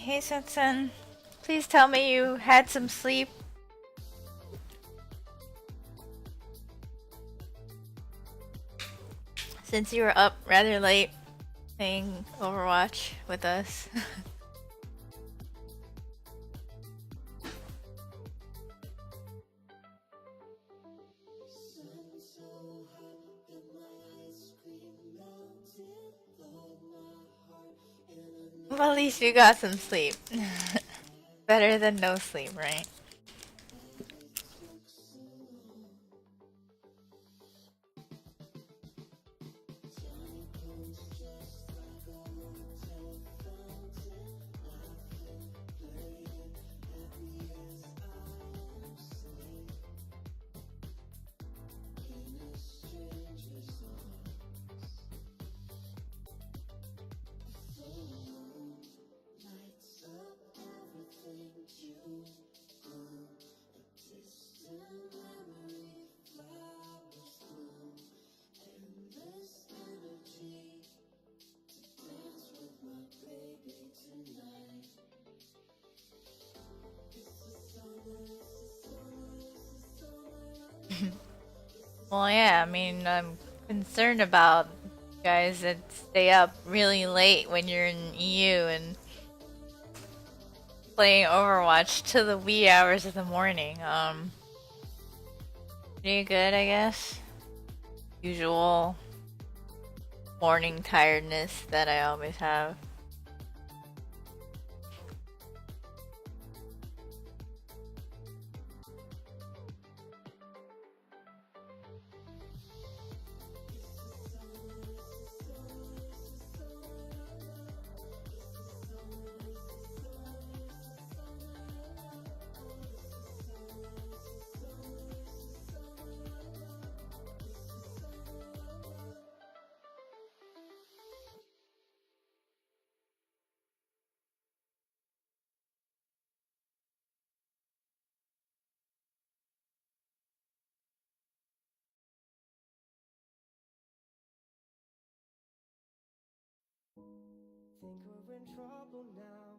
Hey Sensen. Please tell me you had some sleep. Since you were up rather late playing Overwatch with us. Well, at least you got some sleep. Better than no sleep, right? Well, yeah, I mean, I'm concerned about guys that stay up really late when you're in EU and playing Overwatch to the wee hours of the morning. Pretty good, I guess. Usual morning tiredness that I always have. Think we're in trouble now.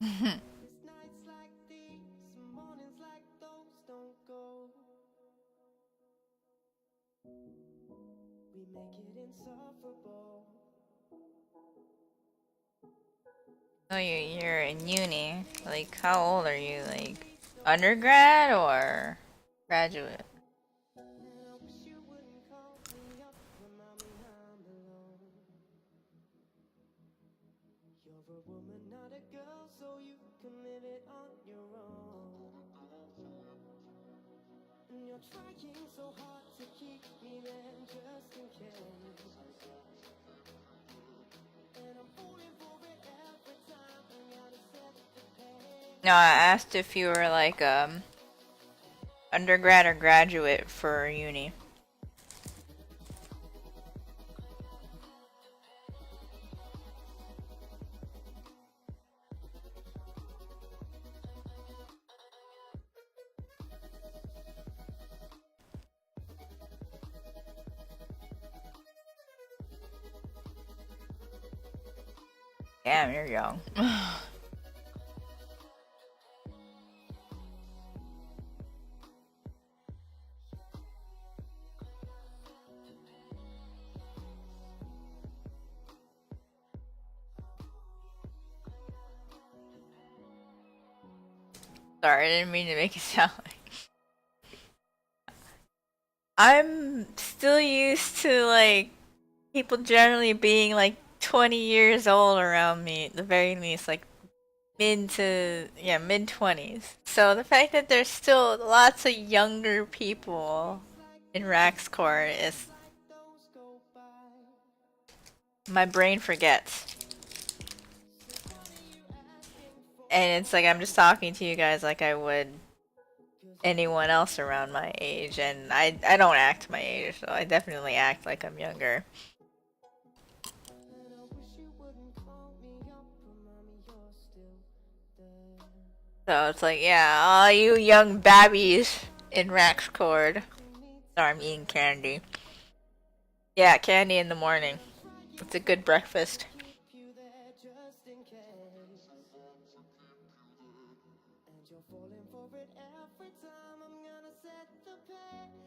It's nights like these, mornings like those don't go. We make it insufferable. Oh, you're in uni. Like, how old are you? Like, undergrad or graduate? And I wish you wouldn't call me up, remind me I'm alone. You're a woman, not a girl, so you can live it on your own. And you're trying so hard to keep me there just in case. And I'm falling for it every time I gotta set the pace. No, I asked if you were like undergrad or graduate for uni. Damn, you're young. Sorry, I didn't mean to make it sound like. I'm still used to like people generally being like 20 years old around me at the very least, like mid 20s. So the fact that there's still lots of younger people in Rax Court is my brain forgets. And it's like I'm just talking to you guys like I would anyone else around my age, and I don't act my age, so I definitely act like I'm younger. And I wish you wouldn't call me up, remind me you're still there. So it's like, yeah, all you young babbies in Rax Cord. Sorry, I'm eating candy. Yeah, candy in the morning. It's a good breakfast. Keep you there And you're falling for it every time. I'm gonna set the pace.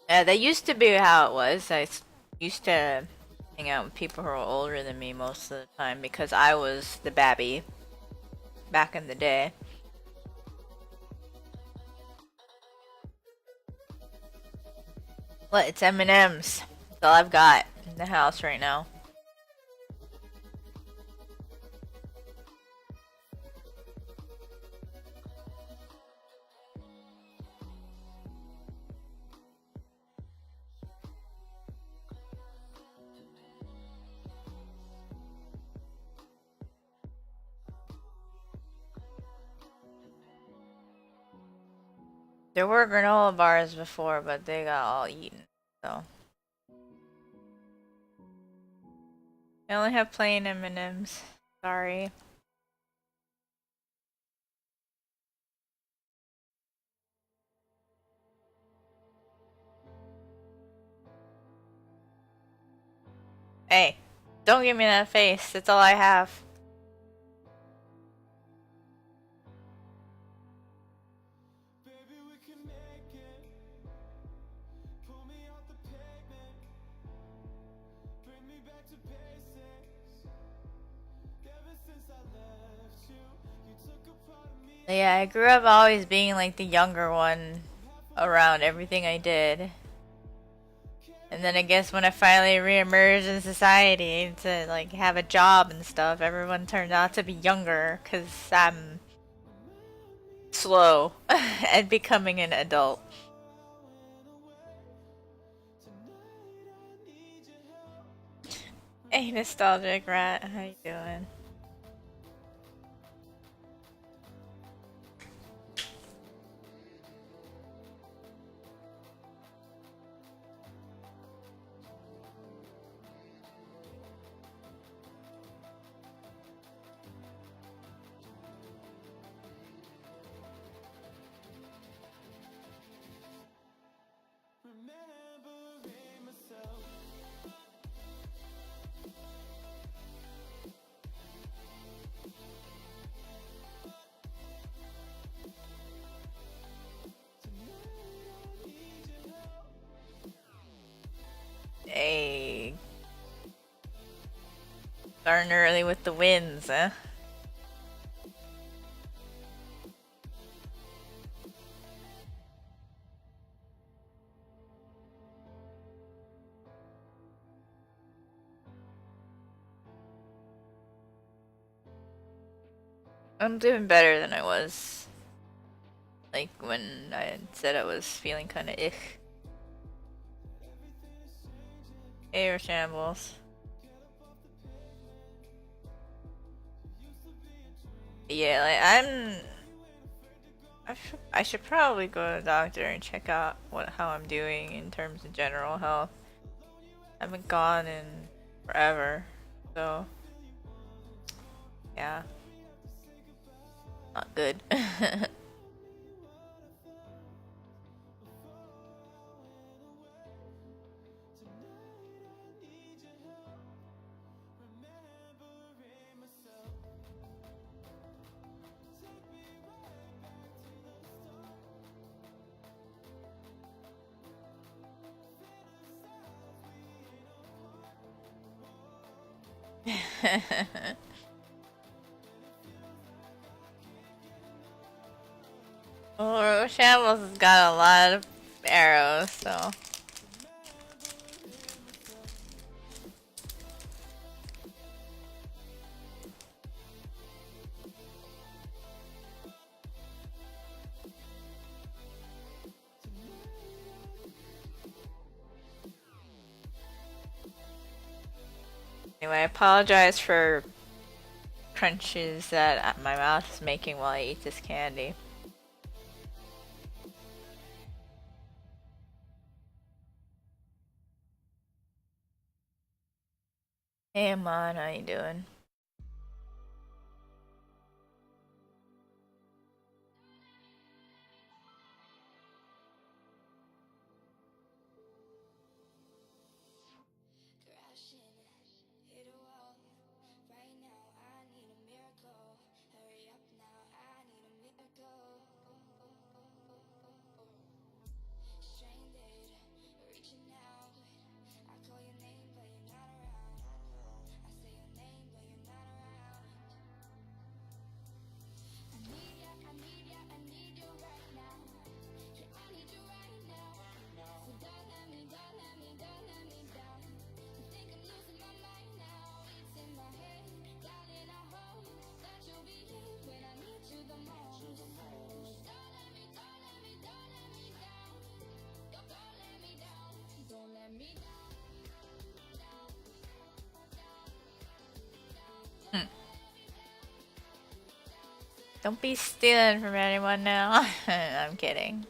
Yeah, that used to be how it was. Used to hang out with people who were older than me most of the time because I was the babby back in the day. What? It's M&M's. That's all I've got in the house right now. There were granola bars before, but they got all eaten, so. I only have plain M&M's. Sorry. Hey, don't give me that face. That's all I have. Baby, we can make it. Pull me off the pavement. Bring me back to basics. Ever since I left you, you took a part of me. Yeah, I grew up always being like the younger one around everything I did. And then I guess when I finally reemerged in society to like have a job and stuff, everyone turned out to be younger because I'm slow at becoming an adult. Hey, nostalgic rat, how you doing? Remembering myself. Hey. Starting early with the wins, huh? I'm doing better than I was. Like when I said I was feeling kind of ick. Hey, Shambles. Yeah, like I should probably go to the doctor and check out how I'm doing in terms of general health. I haven't gone in forever, so yeah, not good. Well, Shambles has got a lot of arrows, so. Anyway, I apologize for crunches that my mouth is making while I eat this candy. Hey, Amon, how you doing? Don't be stealing from anyone now. I'm kidding.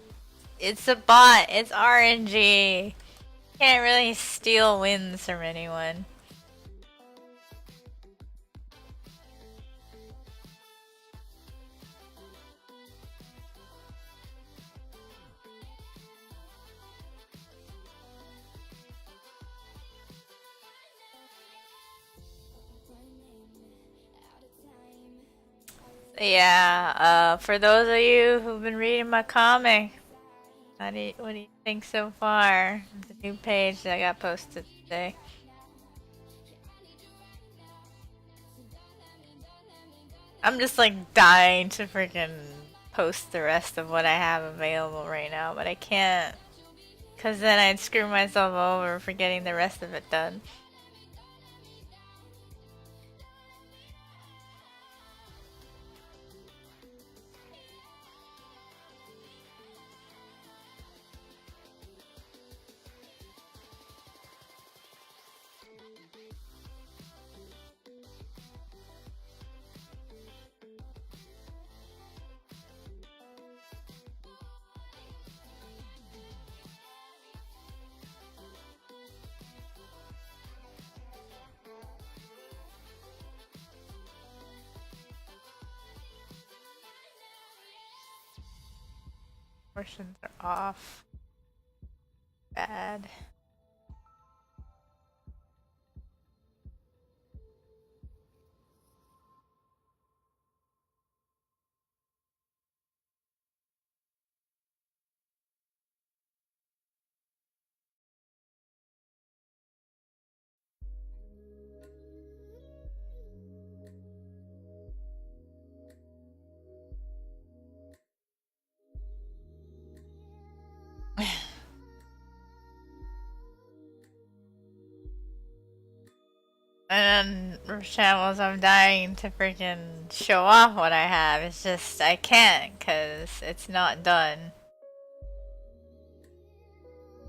It's a bot. It's RNG. Can't really steal wins from anyone. Yeah, for those of you who've been reading my comic, what do you think so far? The new page that got posted today. I'm just like dying to freaking post the rest of what I have available right now, but I can't, cause then I'd screw myself over for getting the rest of it done. Portions are off. Bad. And then shambles, I'm dying to freaking show off what I have. It's just I can't because it's not done.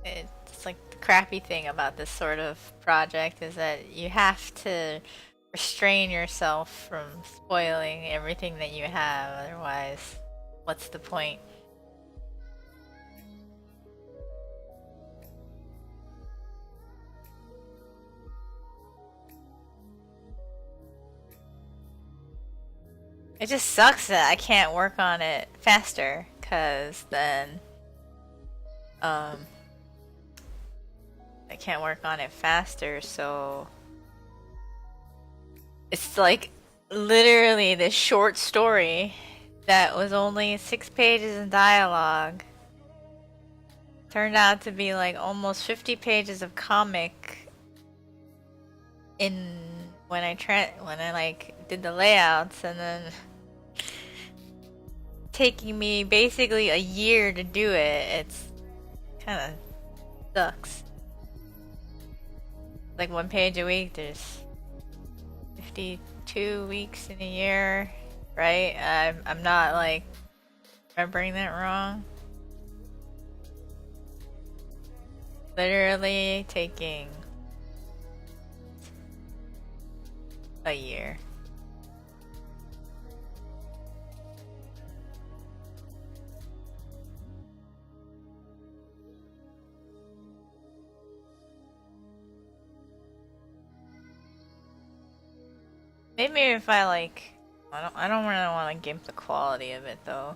It's like the crappy thing about this sort of project is that you have to restrain yourself from spoiling everything that you have. Otherwise, what's the point? It just sucks that I can't work on it faster, cause then, I can't work on it faster, so it's like literally this short story that was only 6 pages in dialogue turned out to be like almost 50 pages of comic in when I like did the layouts, and then taking me basically a year to do it. It's kind of sucks. Like 1 page a week. There's 52 weeks in a year, right? I'm not like remembering that wrong. Literally taking a year. Maybe if I like, I don't really want to gimp the quality of it though.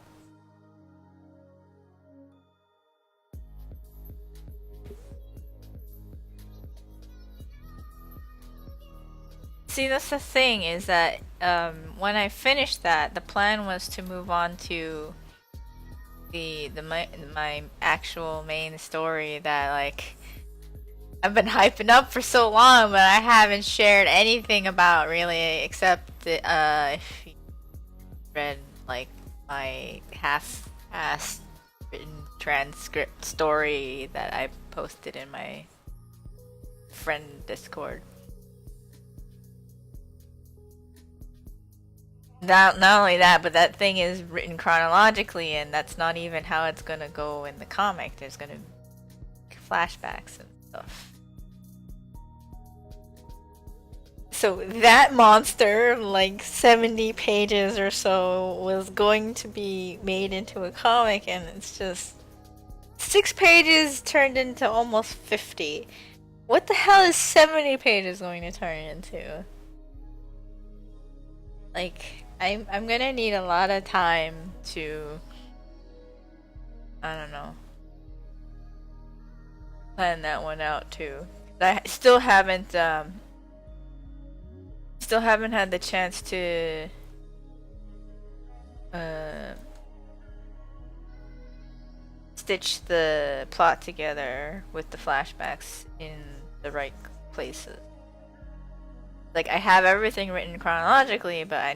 See, that's the thing is that when I finished that, the plan was to move on to my actual main story that like I've been hyping up for so long, but I haven't shared anything about really, except if you read like my half-assed written transcript story that I posted in my friend Discord. Not only that, but that thing is written chronologically, and that's not even how it's gonna go in the comic. There's gonna be flashbacks and stuff. So that monster, like 70 pages or so, was going to be made into a comic, and it's just 6 pages turned into almost 50. What the hell is 70 pages going to turn into? Like, I'm gonna need a lot of time to, I don't know, plan that one out too. I still haven't had the chance to uh stitch the plot together with the flashbacks in the right places. Like, I have everything written chronologically, but I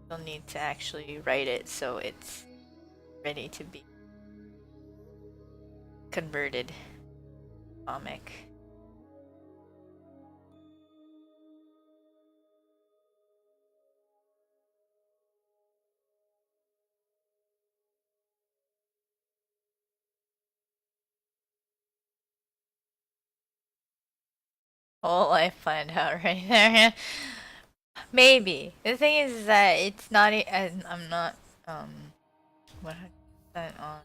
still need to actually write it so it's ready to be converted comic. Whole life planned out right there. Maybe. The thing is that it's not. I'm not 100% on.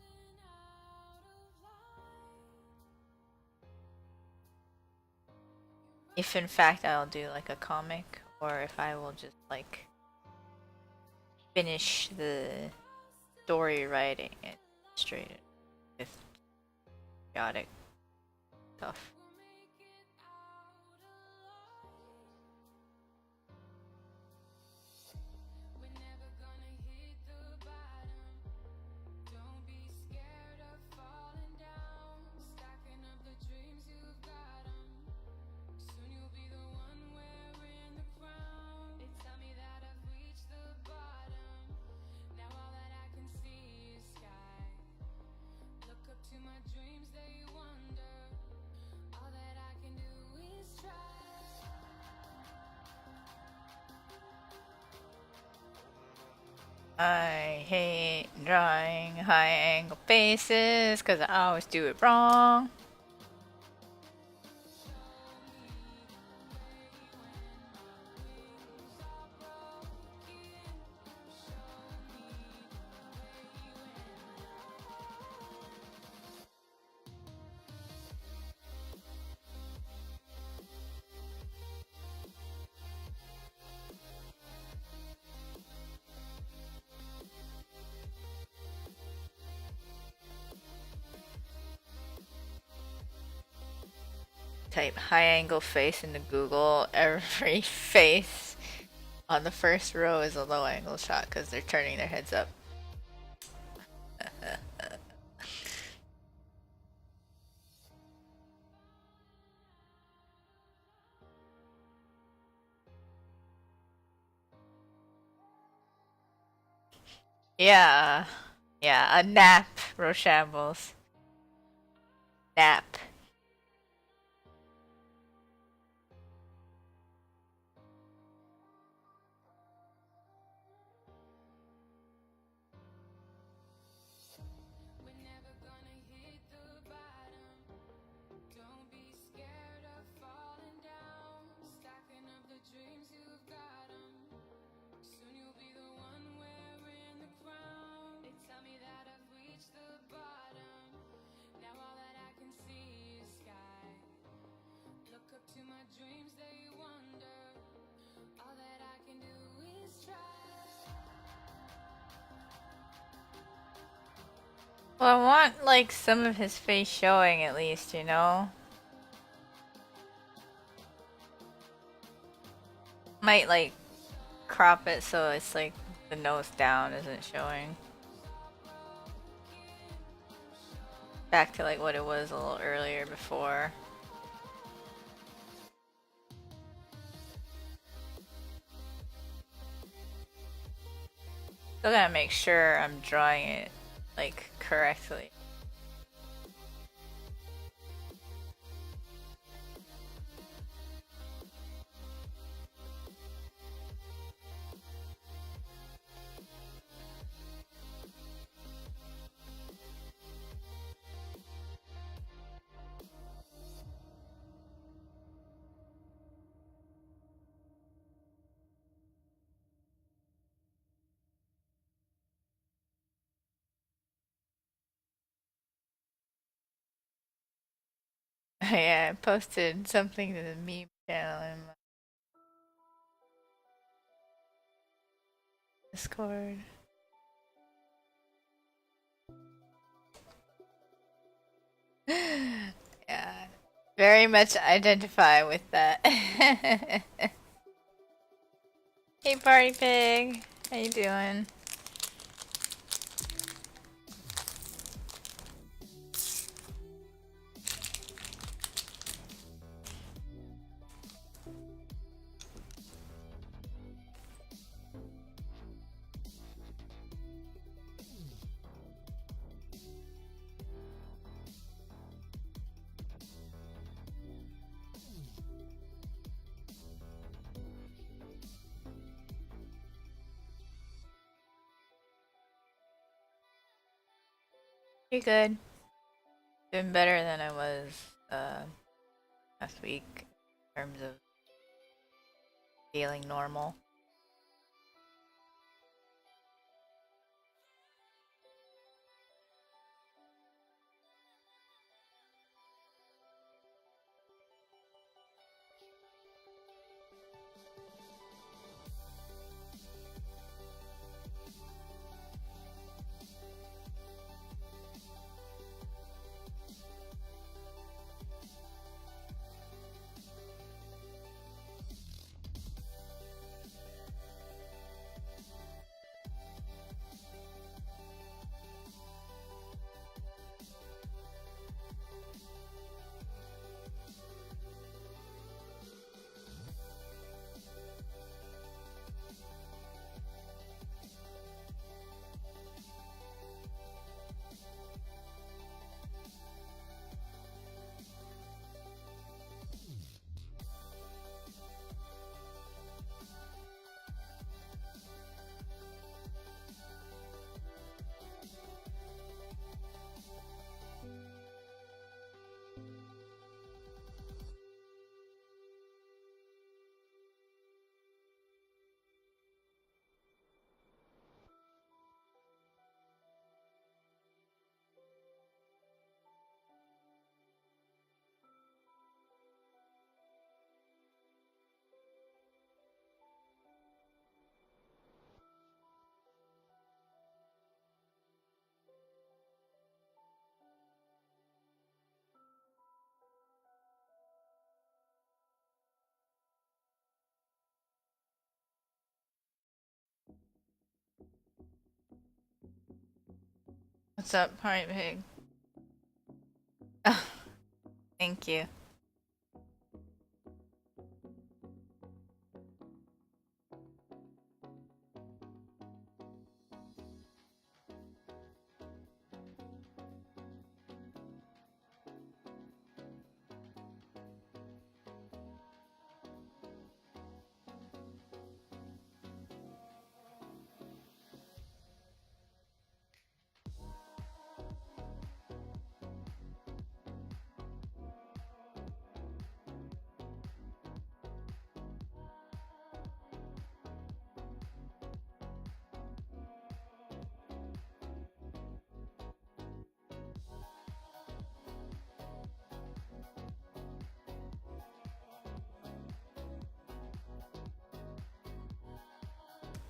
If in fact I'll do like a comic, or if I will just like finish the story writing and illustrate it with chaotic stuff. I hate drawing high angle faces because I always do it wrong. Type high angle face into Google. Every face on the first row is a low angle shot because they're turning their heads up. Yeah. Yeah, a nap, Rochambles. Nap. Well, I want, like, some of his face showing at least, you know? Might, like, crop it so it's, like, the nose down isn't showing. Back to, like, what it was a little earlier before. Still gotta make sure I'm drawing it, like, correctly. Yeah, I posted something to the meme channel in my Discord. Yeah, very much identify with that. Hey, Party Pig, how you doing? Pretty good. Doing better than I was last week in terms of feeling normal. What's up, Party Pig? Thank you.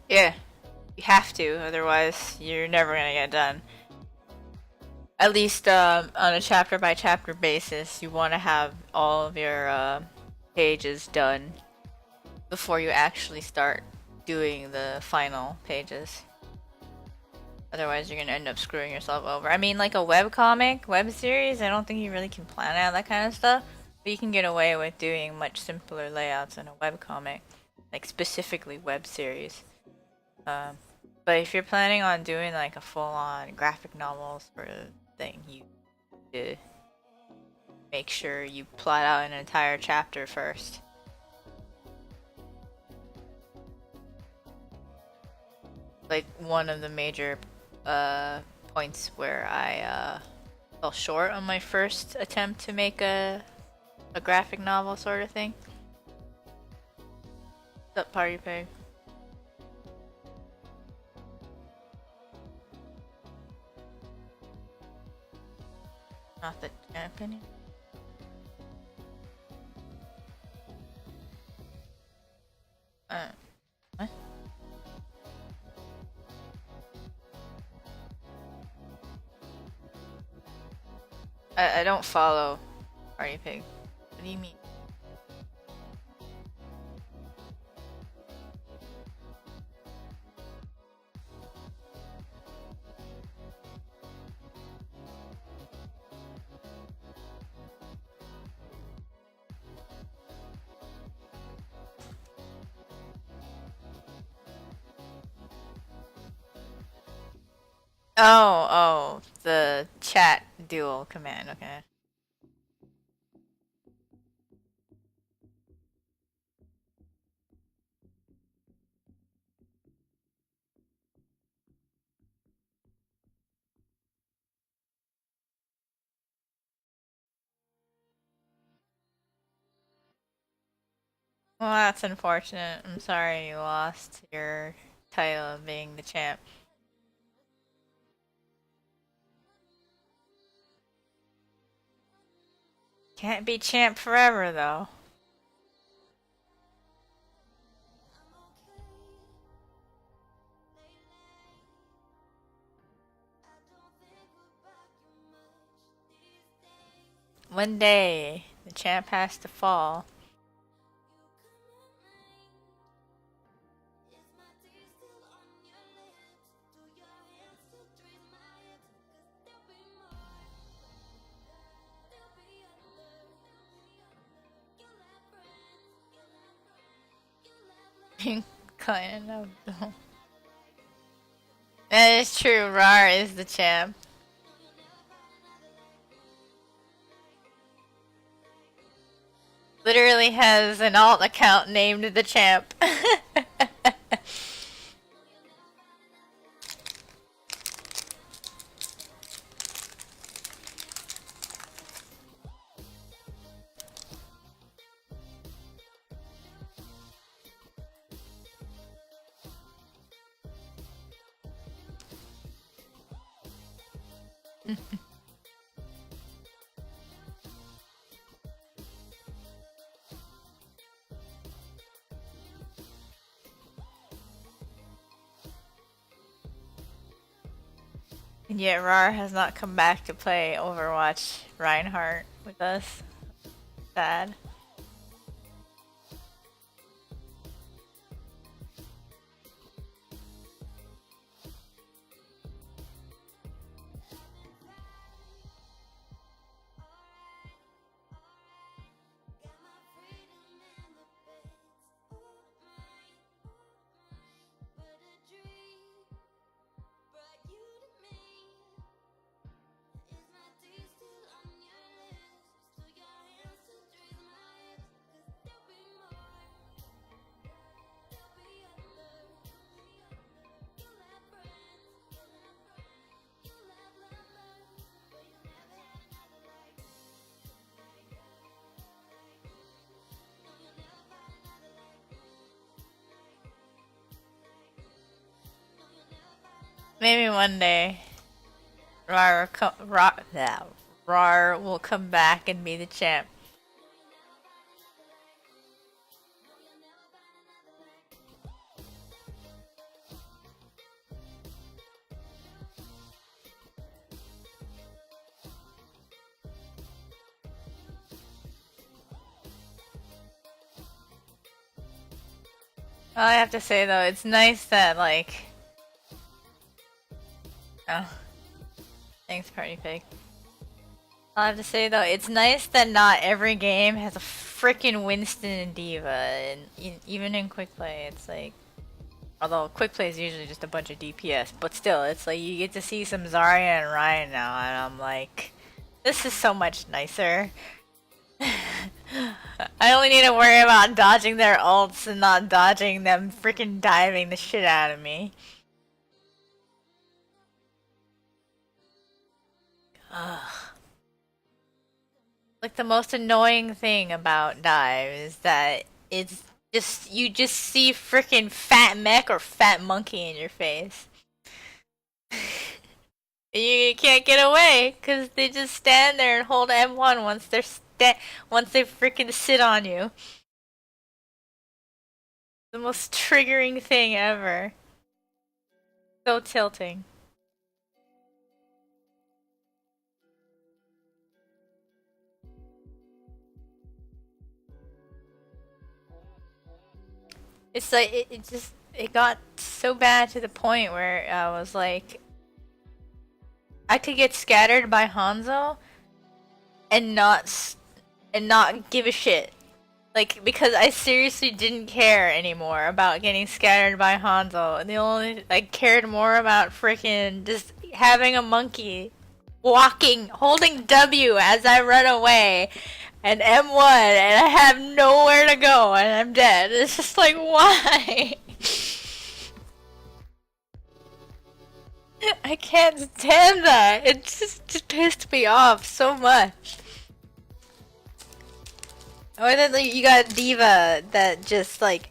Yeah, you have to, otherwise you're never gonna get done. At least on a chapter by chapter basis, you want to have all of your pages done before you actually start doing the final pages. Otherwise, you're gonna end up screwing yourself over. I mean, like a webcomic, web series, I don't think you really can plan out that kind of stuff. But you can get away with doing much simpler layouts in a webcomic, like specifically web series. But if you're planning on doing like a full-on graphic novel sort of thing, you need to make sure you plot out an entire chapter first. Like one of the major points where I fell short on my first attempt to make a graphic novel sort of thing. What's up, Party Pig? Not the champion. What? I don't follow Party Pig. What do you mean? Oh, the chat dual command, okay. Well, that's unfortunate. I'm sorry you lost your title of being the champ. Can't be champ forever, though. One day, the champ has to fall. Kind of. That is true. Rar is the champ. Literally has an alt account named the champ. And yet Rar has not come back to play Overwatch Reinhardt with us. Sad. Maybe one day Rar will come back and be the champ. All I have to say though, it's nice that like... Oh. Thanks, Party Pig. All I have to say though, it's nice that not every game has a freaking Winston and Diva, and even in quick play, it's like... Although quick play is usually just a bunch of DPS, but still, it's like you get to see some Zarya and Ryan now, and I'm like... This is so much nicer. I only need to worry about dodging their ults and not dodging them freaking diving the shit out of me. Ugh. Like the most annoying thing about dive is that it's just you just see freaking fat mech or fat monkey in your face. You can't get away because they just stand there and hold M1 once they freaking sit on you. The most triggering thing ever. So tilting. It's like it got so bad to the point where I was like, I could get scattered by Hanzo and not give a shit. Like, because I seriously didn't care anymore about getting scattered by Hanzo. And the only I cared more about freaking just having a monkey walking, holding W as I run away, and M1, and I have nowhere to go, and I'm dead. It's just like, why? I can't stand that. It just pissed me off so much. Or then like, you got Diva that just like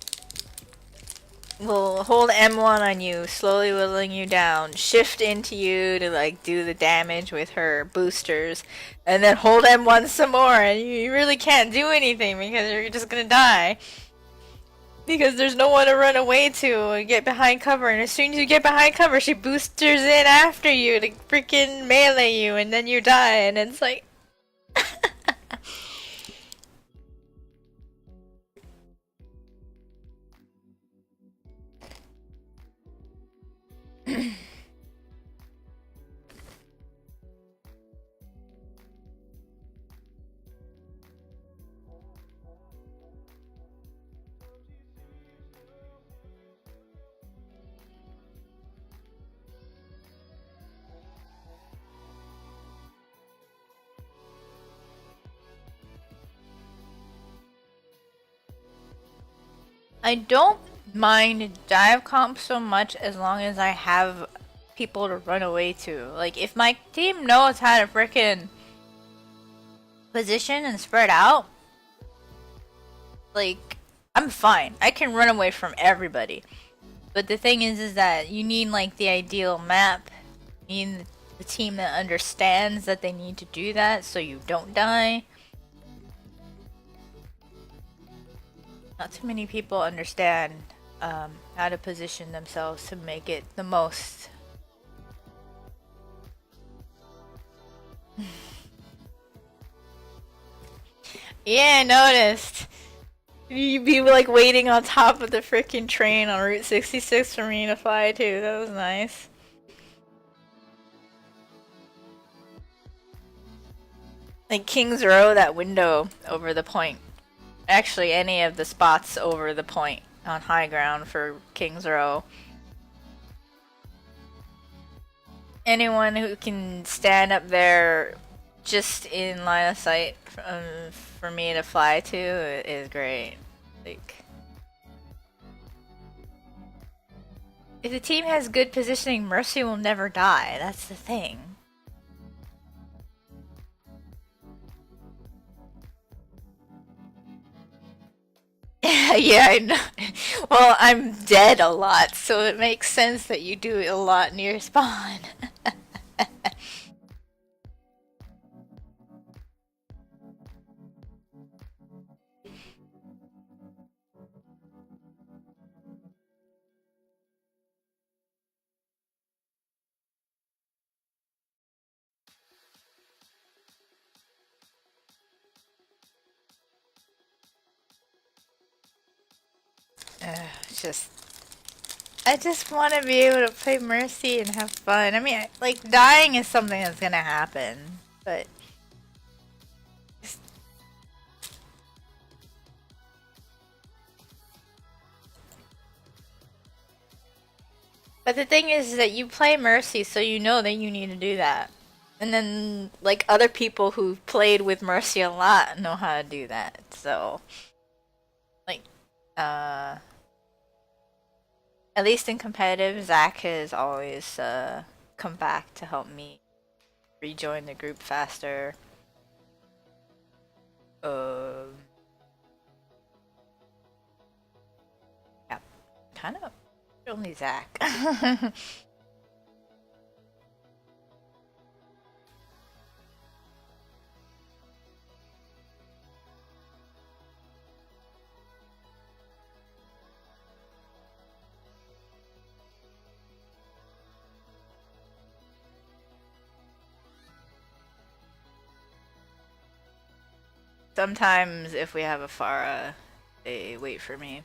will hold M1 on you, slowly whittling you down, shift into you to like do the damage with her boosters, and then hold M1 some more, and you really can't do anything because you're just gonna die. Because there's no one to run away to and get behind cover, and as soon as you get behind cover, she boosters in after you to freaking melee you, and then you die, and it's like. I don't mind dive comp so much as long as I have people to run away to. Like, if my team knows how to frickin' position and spread out, like, I'm fine. I can run away from everybody. But the thing is that you need, like, the ideal map. You need the team that understands that they need to do that so you don't die. Not too many people understand how to position themselves to make it the most. Yeah, I noticed. You'd be like waiting on top of the freaking train on Route 66 for me to fly too. That was nice. Like King's Row, that window over the point. Actually, any of the spots over the point on high ground for King's Row. Anyone who can stand up there just in line of sight for me to fly to is great. Like, if the team has good positioning, Mercy will never die. That's the thing. Yeah, I know. Well, I'm dead a lot, so it makes sense that you do it a lot near spawn. It's just, I just want to be able to play Mercy and have fun. I mean, like, dying is something that's gonna happen, but the thing is that you play Mercy, so you know that you need to do that. And then, like, other people who've played with Mercy a lot know how to do that. So, like, at least in competitive, Zach has always come back to help me rejoin the group faster. Yeah, kind of only Zach. Sometimes if we have a Farah, they wait for me.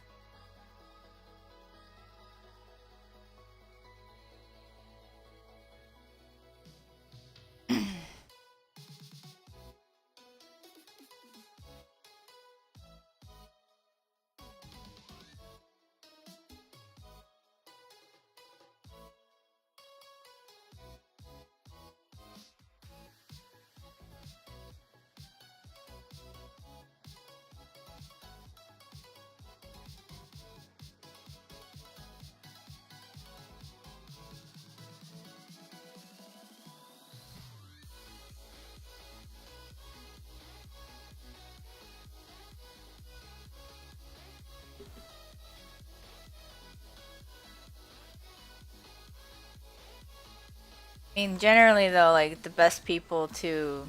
I mean, generally though, like the best people to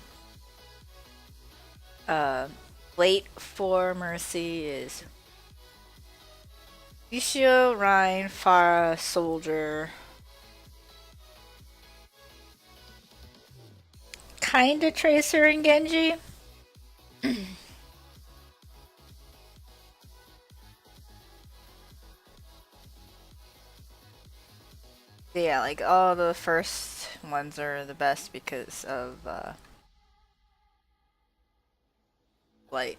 wait for Mercy is Lucio, Ryan, Farah, Soldier. Kinda Tracer and Genji. Yeah, like all the first ones are the best because of light.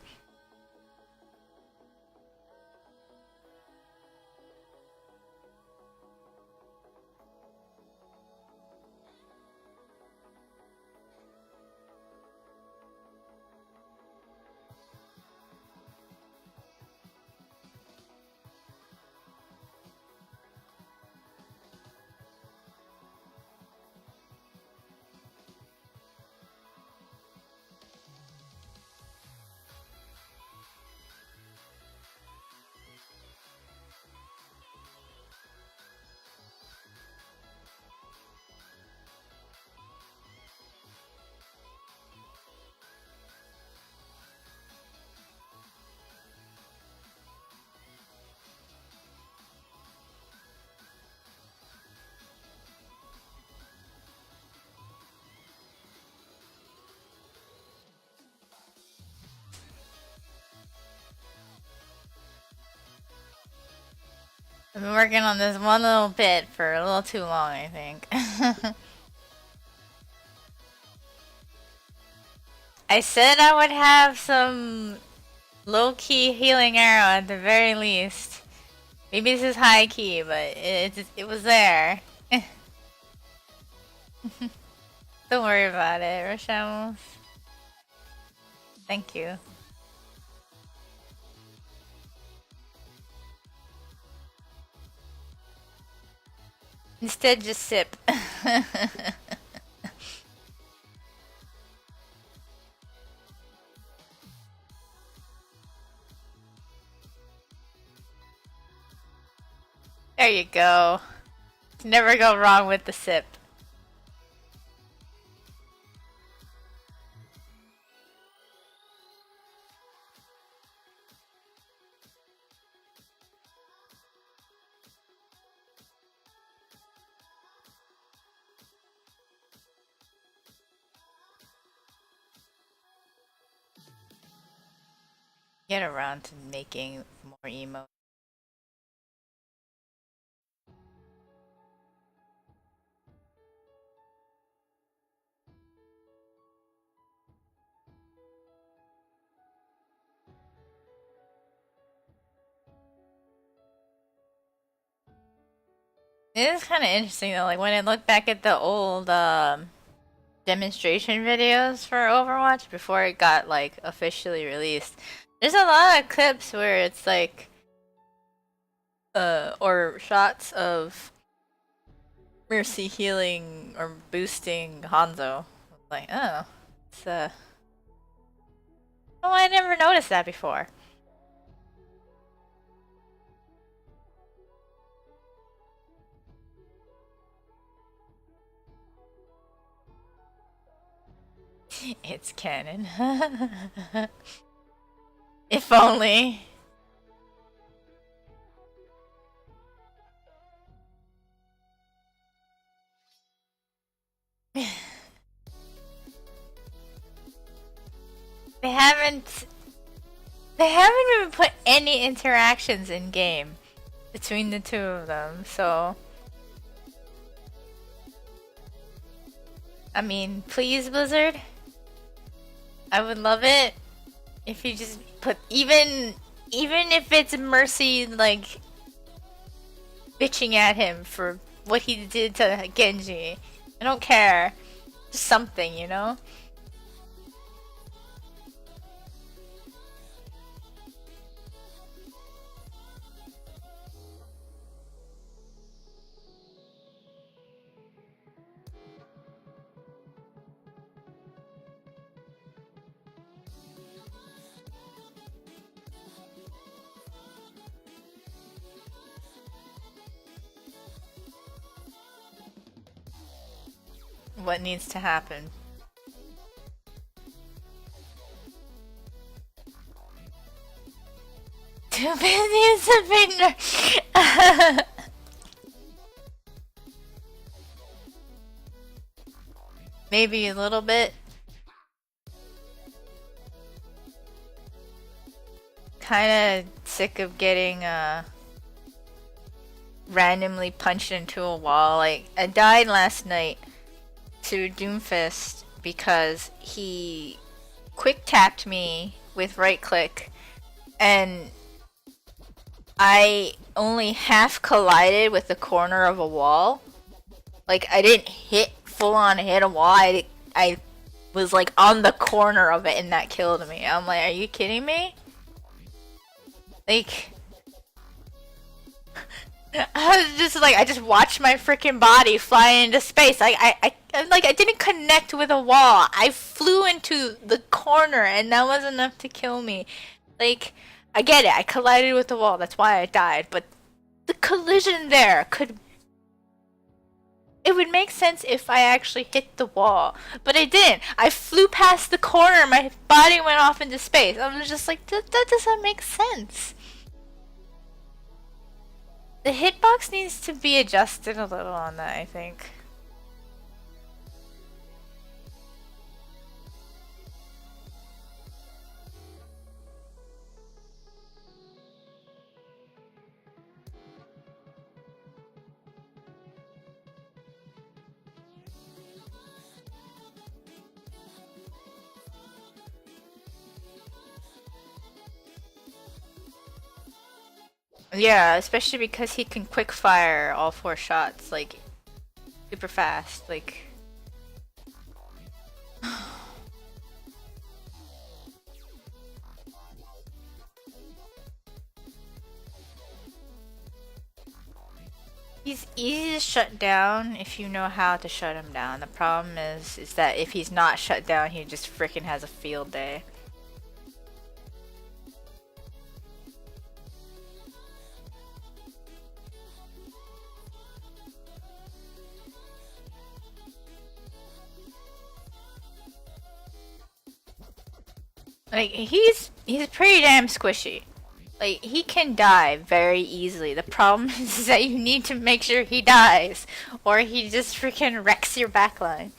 I've been working on this one little bit for a little too long, I think. I said I would have some low-key healing arrow at the very least. Maybe this is high-key, but it was there. Don't worry about it, Rochelle. Thank you. Instead, just sip. There you go. Never go wrong with the sip. Get around to making more emo. It is kind of interesting though, like when I look back at the old demonstration videos for Overwatch before it got like officially released, there's a lot of clips where it's like or shots of Mercy healing or boosting Hanzo. Like, oh, it's oh, I never noticed that before. It's canon. If only. They haven't They haven't even put any interactions in game between the two of them, so I mean, please, Blizzard. I would love it if you just put even if it's Mercy like bitching at him for what he did to Genji. I don't care. Just something, you know? What needs to happen? Too busy to finger. Maybe a little bit. Kinda sick of getting randomly punched into a wall. Like, I died last night to Doomfist because he quick tapped me with right click and I only half collided with the corner of a wall. Like, I didn't full on hit a wall. I was like on the corner of it and that killed me. I'm like, are you kidding me? Like, I was just like, I just watched my freaking body fly into space. I didn't connect with a wall. I flew into the corner and that was enough to kill me. Like, I get it. I collided with the wall. That's why I died. But the collision there could... It would make sense if I actually hit the wall. But I didn't. I flew past the corner. My body went off into space. I was just like, that doesn't make sense. The hitbox needs to be adjusted a little on that, I think. Yeah, especially because he can quick fire all 4 shots, like, super fast, like... He's easy to shut down if you know how to shut him down. The problem is that if he's not shut down, he just freaking has a field day. Like, he's pretty damn squishy. Like, he can die very easily. The problem is that you need to make sure he dies, or he just freaking wrecks your backline.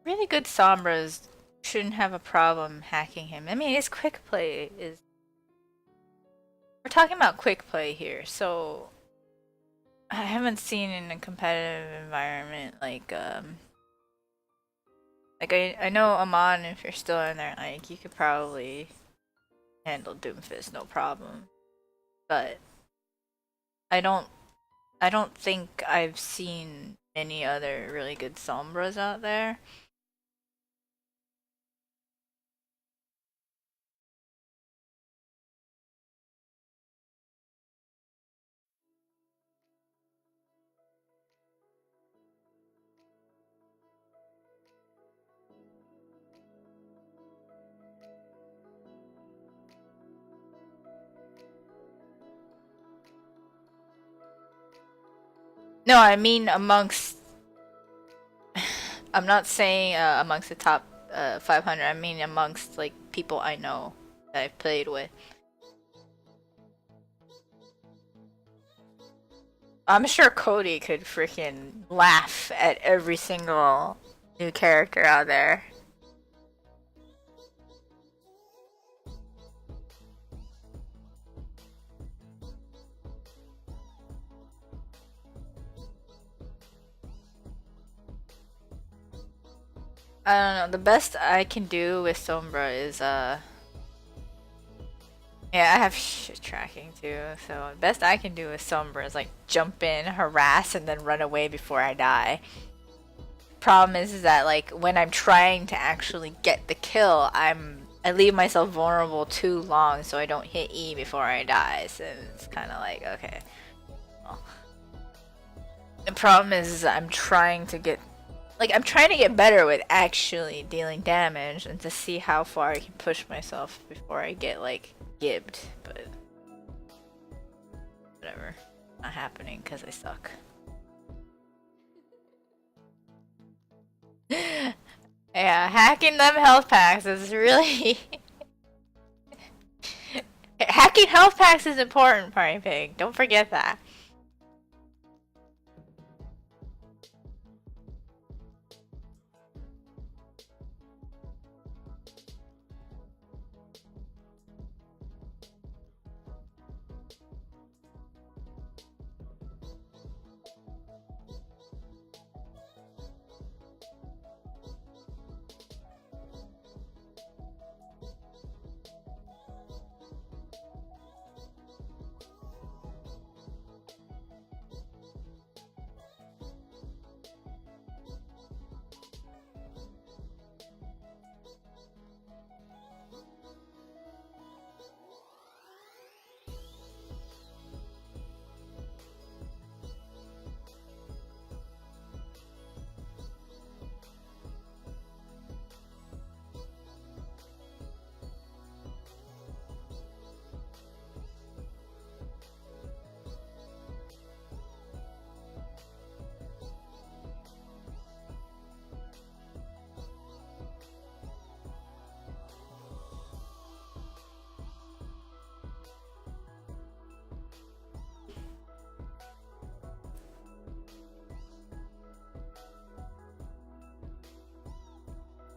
Really good Sombras shouldn't have a problem hacking him. I mean, his quick play is... We're talking about quick play here, so... I haven't seen in a competitive environment, like, I know, Amon, if you're still in there, like, you could probably handle Doomfist, no problem. But... I don't think I've seen any other really good Sombras out there. No, I mean amongst... I'm not saying amongst the top 500, I mean amongst, like, people I know that I've played with. I'm sure Cody could freaking laugh at every single new character out there. I don't know. The best I can do with Sombra is yeah, I have tracking too. So the best I can do with Sombra is like jump in, harass, and then run away before I die. Problem is that like when I'm trying to actually get the kill, I leave myself vulnerable too long, so I don't hit E before I die. So it's kind of like okay. Well, the problem is I'm trying to get I'm trying to get better with actually dealing damage and to see how far I can push myself before I get like gibbed, but whatever. Not happening because I suck. Yeah, hacking them health packs is really hacking health packs is important, Party Pig. Don't forget that.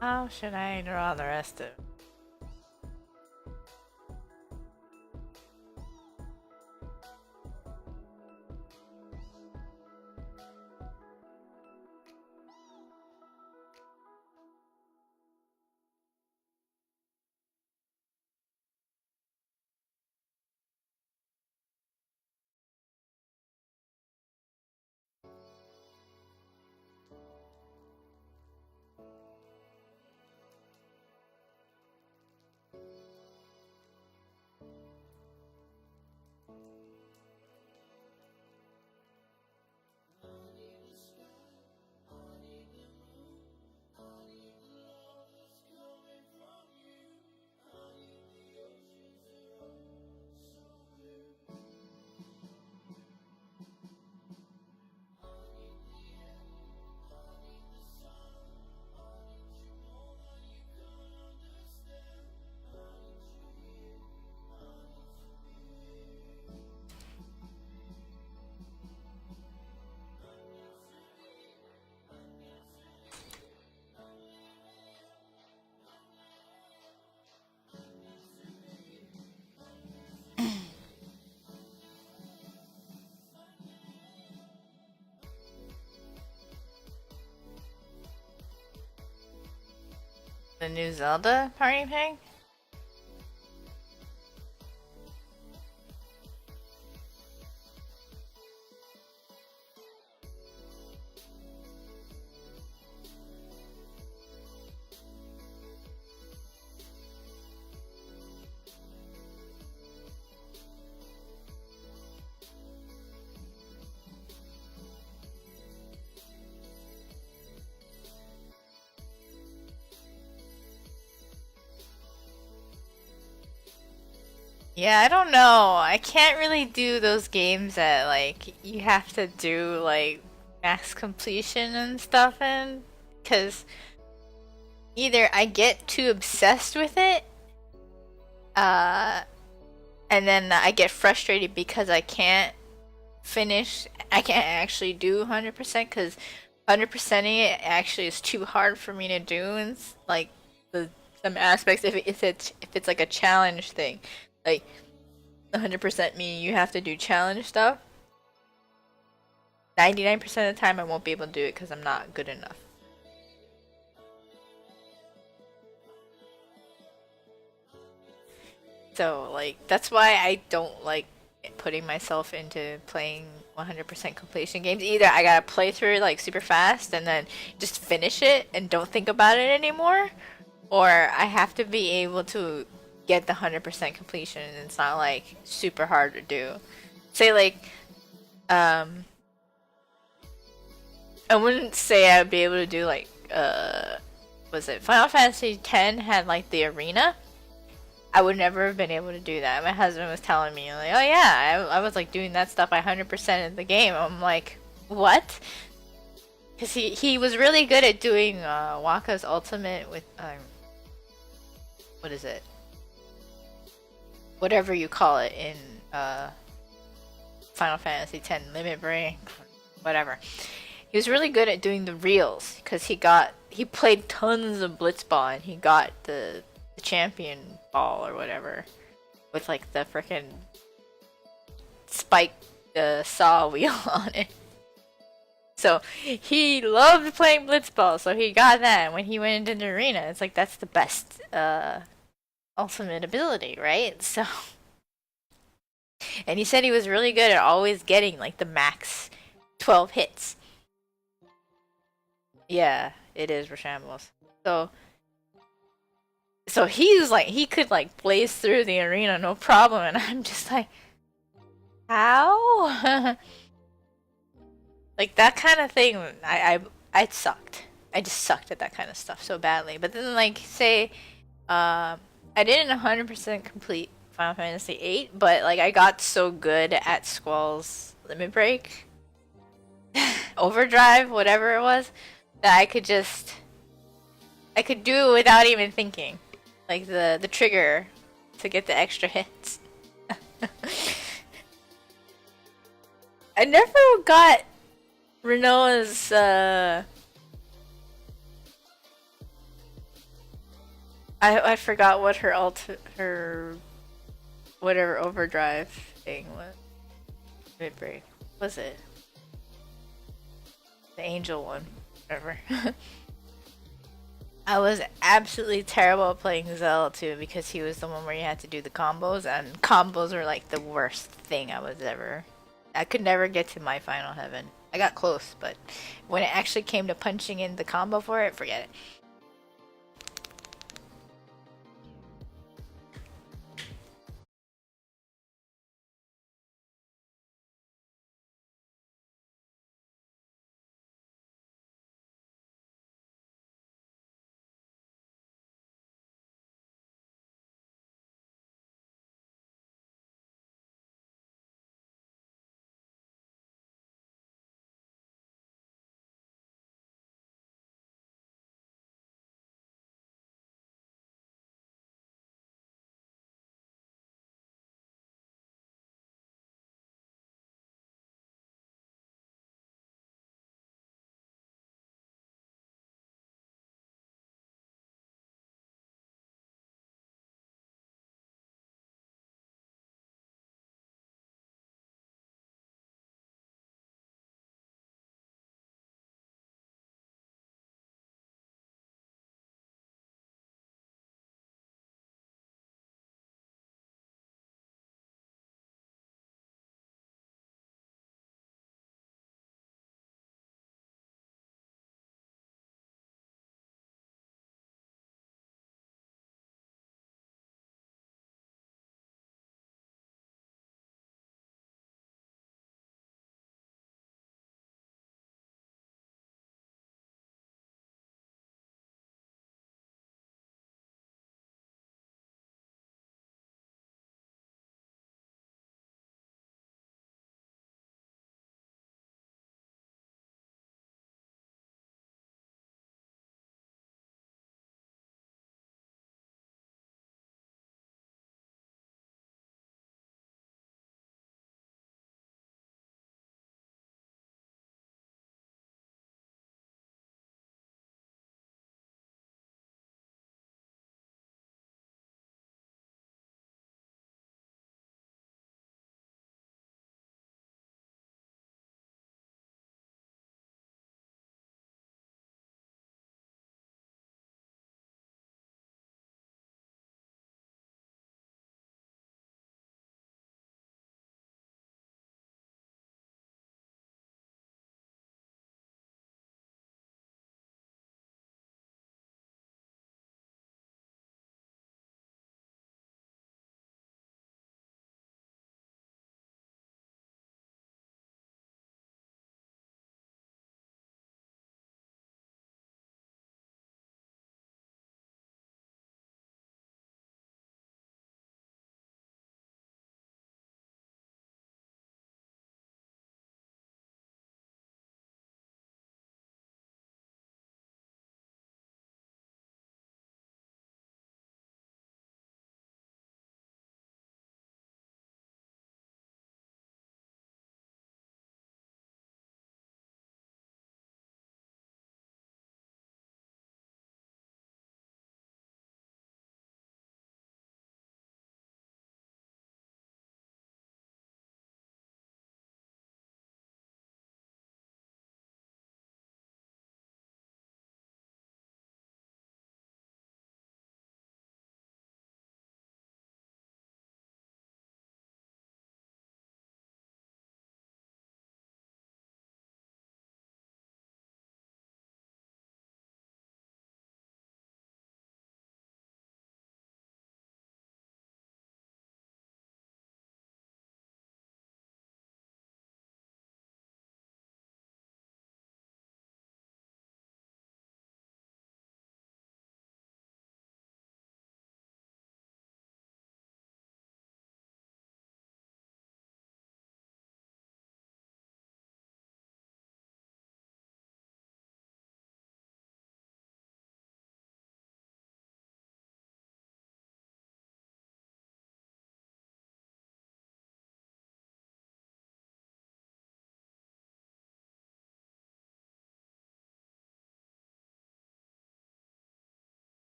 How should I draw the rest of? The new Zelda Party Pig? Yeah, I don't know. I can't really do those games that like you have to do like max completion and stuff in, because either I get too obsessed with it, uh, and then I get frustrated because I can't finish I can't actually do 100% because 100%ing it actually is too hard for me to do, and like the some aspects if it's like a challenge thing, like 100% me you have to do challenge stuff. 99% of the time I won't be able to do it because I'm not good enough. So like that's why I don't like putting myself into playing 100% completion games. Either I gotta play through it like super fast and then just finish it and don't think about it anymore, or I have to be able to get the 100% completion and it's not like super hard to do. Say like um I wouldn't say I'd be able to do like was it Final Fantasy X had like the arena. I would never have been able to do that. My husband was telling me like, "Oh yeah, I was like doing that stuff 100% in the game." I'm like, "What?" Because he was really good at doing Wakka's ultimate with what is it? Whatever you call it in Final Fantasy X Limit Break, whatever. He was really good at doing the reels because he played tons of Blitzball and he got the champion ball or whatever with like the frickin' spike saw wheel on it. So he loved playing Blitzball, so he got that. And when he went into the arena, it's like that's the best ultimate ability, right? So, and he said he was really good at always getting like the max 12 hits. Yeah, it is Rashambles. So he's like he could like blaze through the arena no problem, and I'm just like, how? Like that kind of thing. I sucked. I just sucked at that kind of stuff so badly. But then like say, I didn't 100% complete Final Fantasy VIII, but like I got so good at Squall's Limit Break, Overdrive, whatever it was, that I could do it without even thinking, like the trigger to get the extra hits. I never got Renoa's I forgot what her whatever overdrive thing was. Mid break. Was it? The angel one. Whatever. I was absolutely terrible at playing Zell too because he was the one where you had to do the combos, and combos were like the worst thing I was ever. I could never get to my final heaven. I got close, but when it actually came to punching in the combo for it, forget it.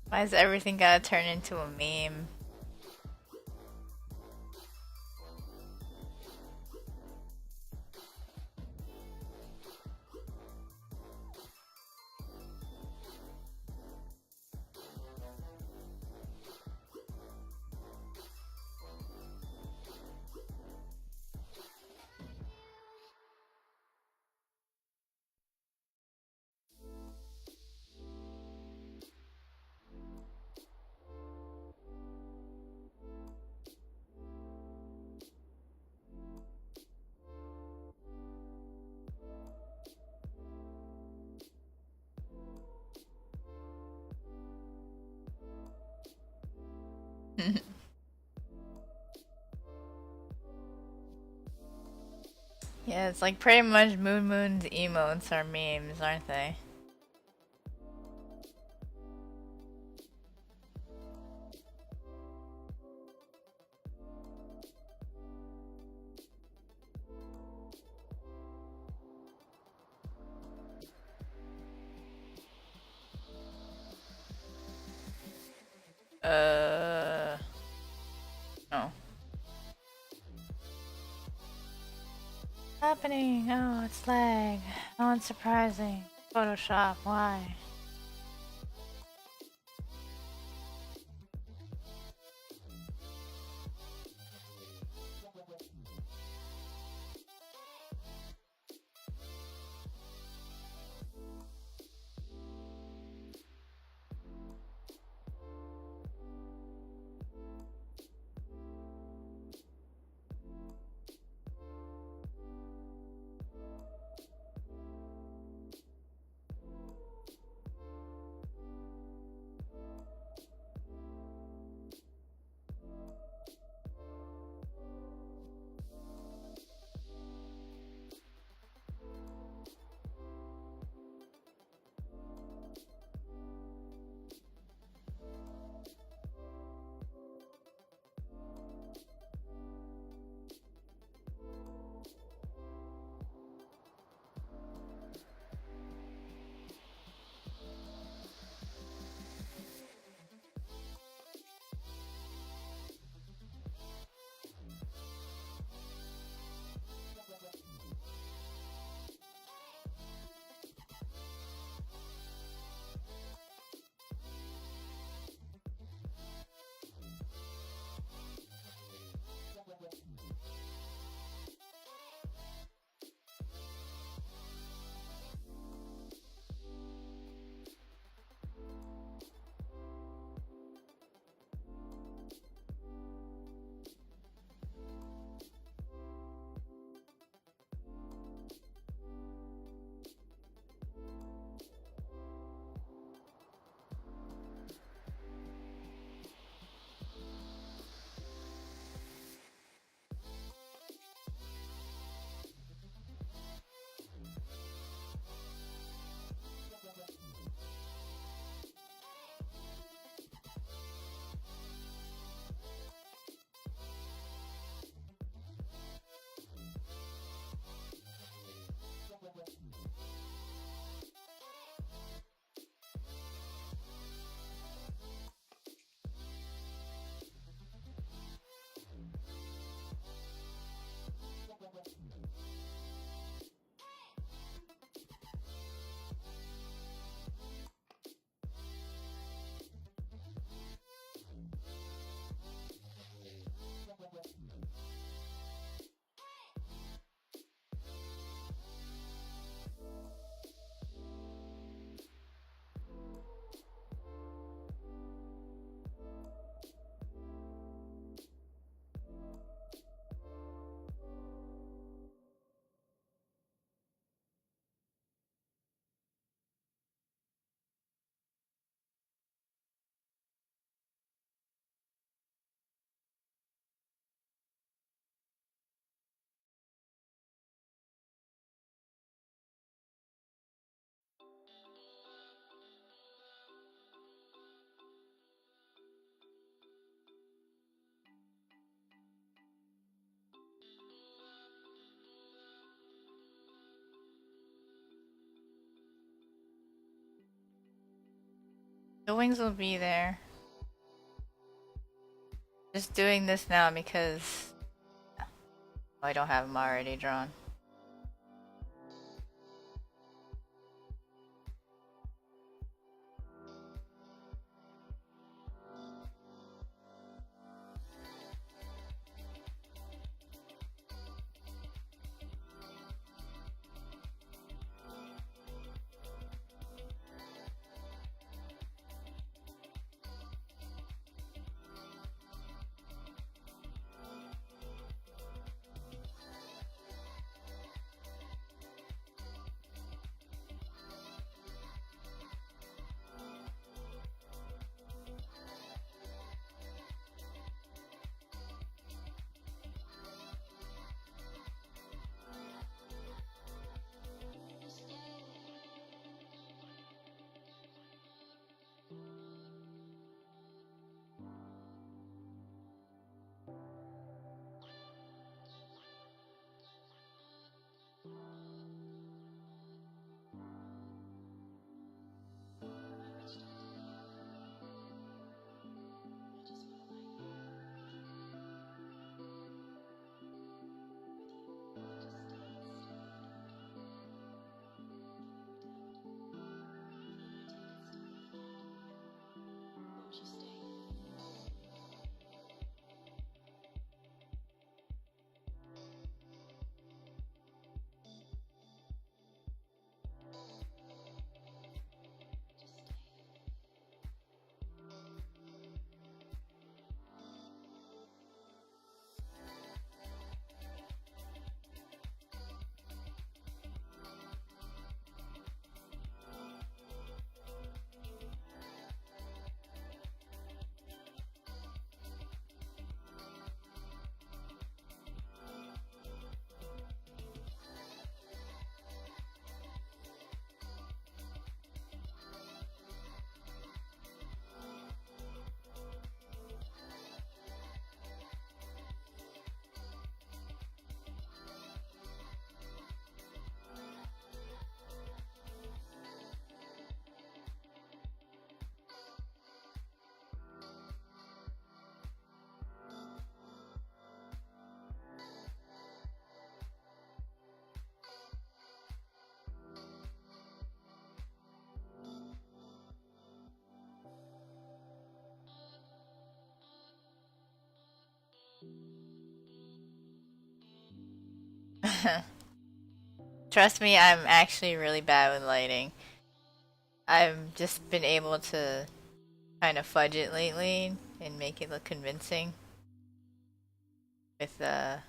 Why is everything gotta turn into a meme? Yeah, it's like pretty much Moon Moon's emotes are memes, aren't they? No. Happening? Oh, it's lag. Oh, unsurprising. Photoshop, why? The wings will be there. Just doing this now because I don't have them already drawn. Trust me, I'm actually really bad with lighting. I've just been able to kind of fudge it lately and make it look convincing with yeah,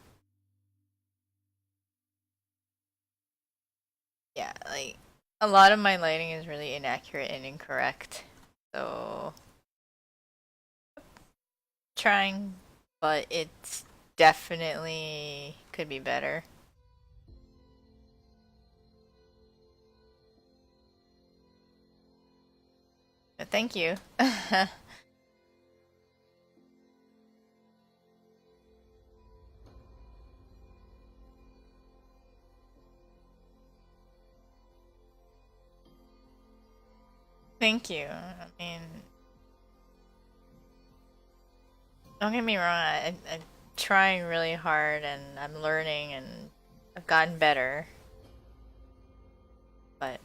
like a lot of my lighting is really inaccurate and incorrect. So trying, but it's definitely could be better. But thank you. Thank you. I mean, don't get me wrong, I'm trying really hard and I'm learning and I've gotten better. But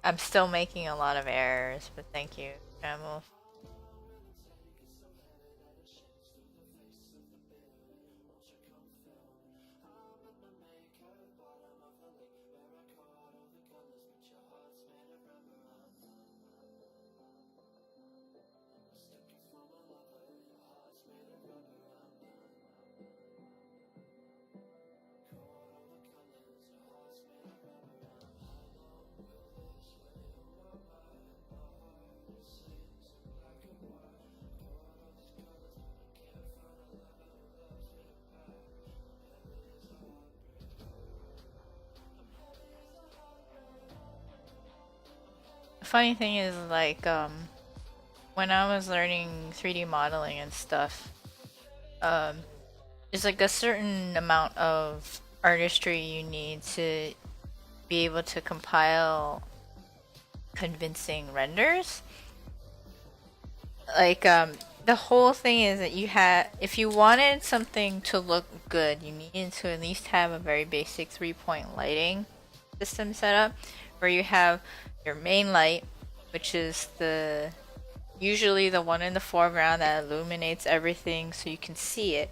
I'm still making a lot of errors, but thank you, Camel. Funny thing is, like, when I was learning 3D modeling and stuff, there's like a certain amount of artistry you need to be able to compile convincing renders. like the whole thing is that you had, if you wanted something to look good, you needed to at least have a very basic 3-point lighting system set up, where you have your main light, which is the usually the one in the foreground that illuminates everything so you can see it.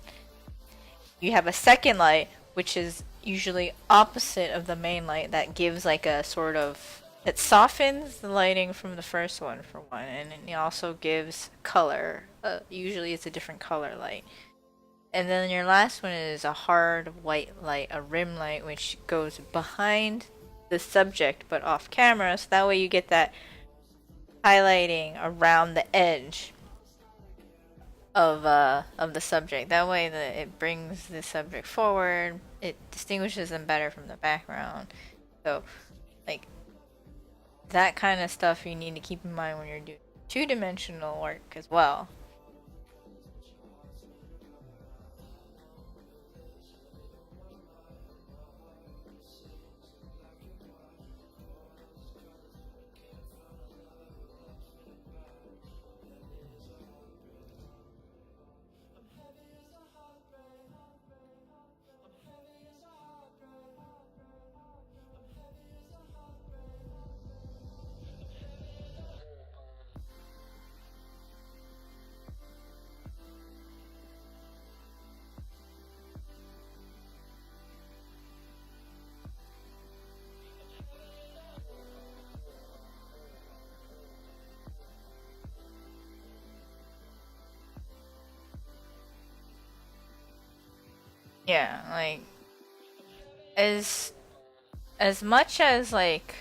You have a second light, which is usually opposite of the main light, that gives like a sort of, it softens the lighting from the first one for one, and it also gives color. Usually it's a different color light. And then your last one is a hard white light, a rim light, which goes behind the subject but off camera, so that way you get that highlighting around the edge of the subject. That way it brings the subject forward. It distinguishes them better from the background. So like that kind of stuff you need to keep in mind when you're doing two-dimensional work as well. Yeah, like as much as like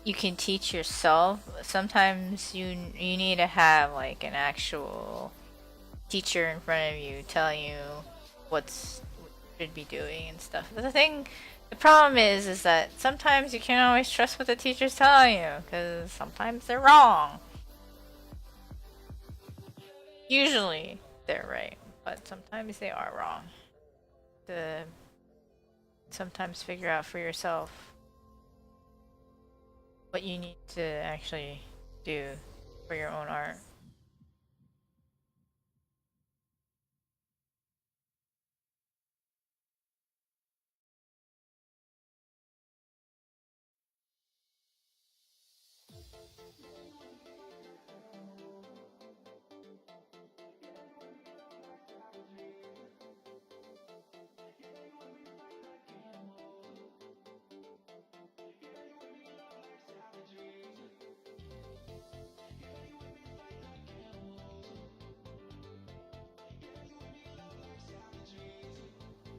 you can teach yourself, sometimes you need to have like an actual teacher in front of you telling you what you should be doing and stuff. But the problem is that sometimes you can't always trust what the teacher's telling you because sometimes they're wrong. Usually they're right, but sometimes they are wrong. To sometimes figure out for yourself what you need to actually do for your own art.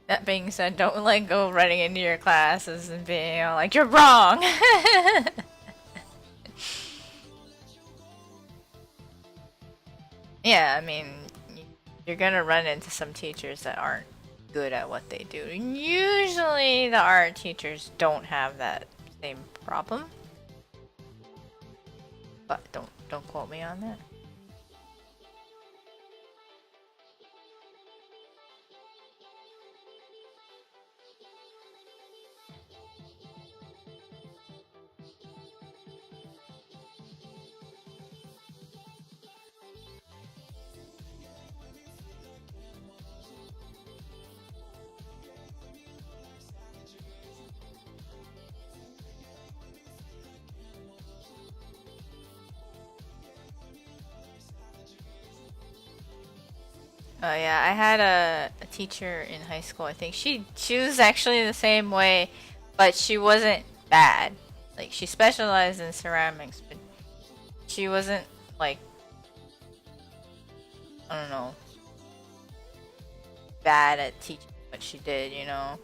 That being said, don't like go running into your classes and being all like, you're wrong! Yeah, I mean, you're gonna run into some teachers that aren't good at what they do. Usually the art teachers don't have that same problem. But don't quote me on that. Oh yeah, I had a teacher in high school. I think she was actually the same way, but she wasn't bad. Like she specialized in ceramics, but she wasn't like, I don't know, bad at teaching what she did, you know.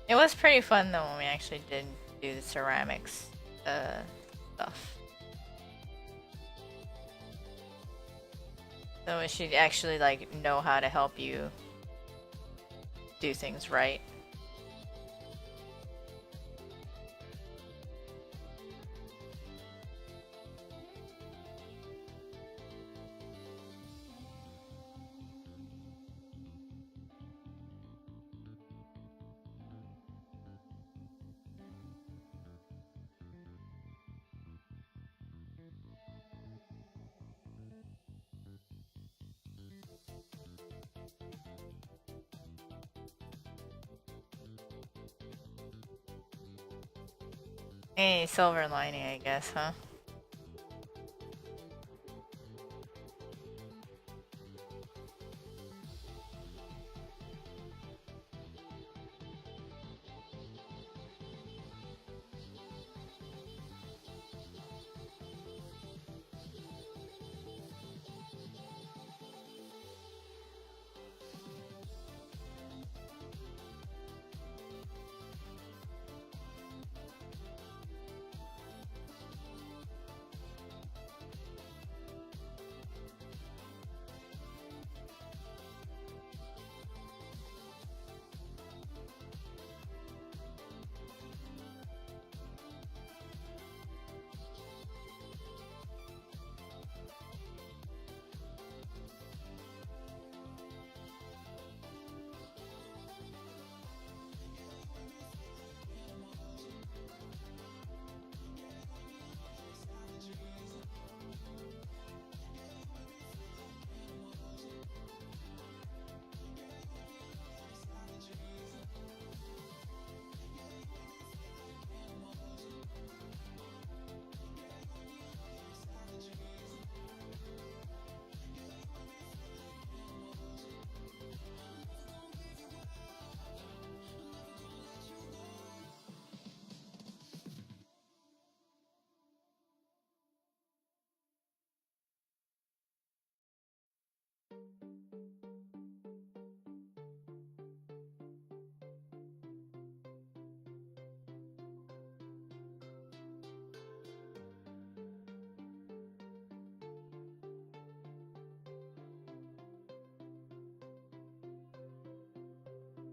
It was pretty fun though when we actually did do the ceramics stuff. So she'd actually like know how to help you do things right. Hey, silver lining, I guess, huh?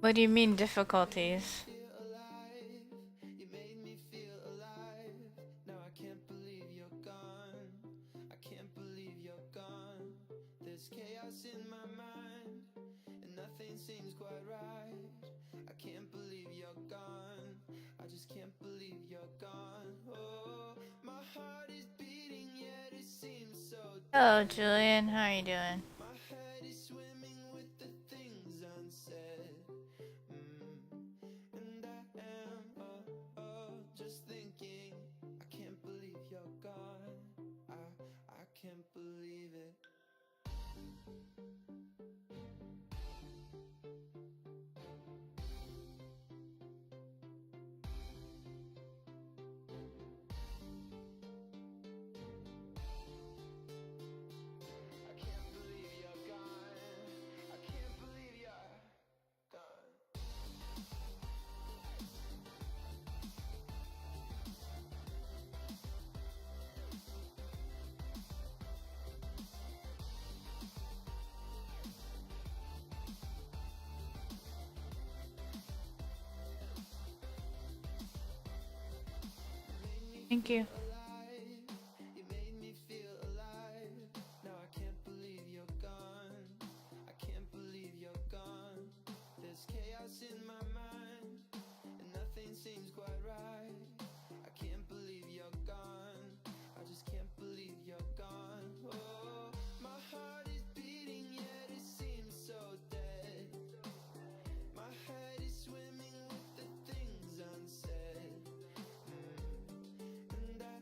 What do you mean difficulties? Feel alive. You made me feel alive. Now I can't believe you're gone. I can't believe you're gone. There's chaos in my mind, and nothing seems quite right. I can't believe you're gone. I just can't believe you're gone. Oh, my heart is beating, yet it seems so Hello, dead. Julian. How are you doing? My head is swimming with the things unsaid. And I am, just thinking. I can't believe you're gone. I can't believe it. I can't believe you're gone. I can't believe you're gone. Thank you. Alive, you made me feel alive. Now I can't believe you're gone. I can't believe you're gone. There's chaos in my mind, and nothing seems quite right. I can't believe you're gone. I just can't believe you're gone. Oh, my heart is beating, yet it seems so dead. My head is swimming with the things unsaid. And I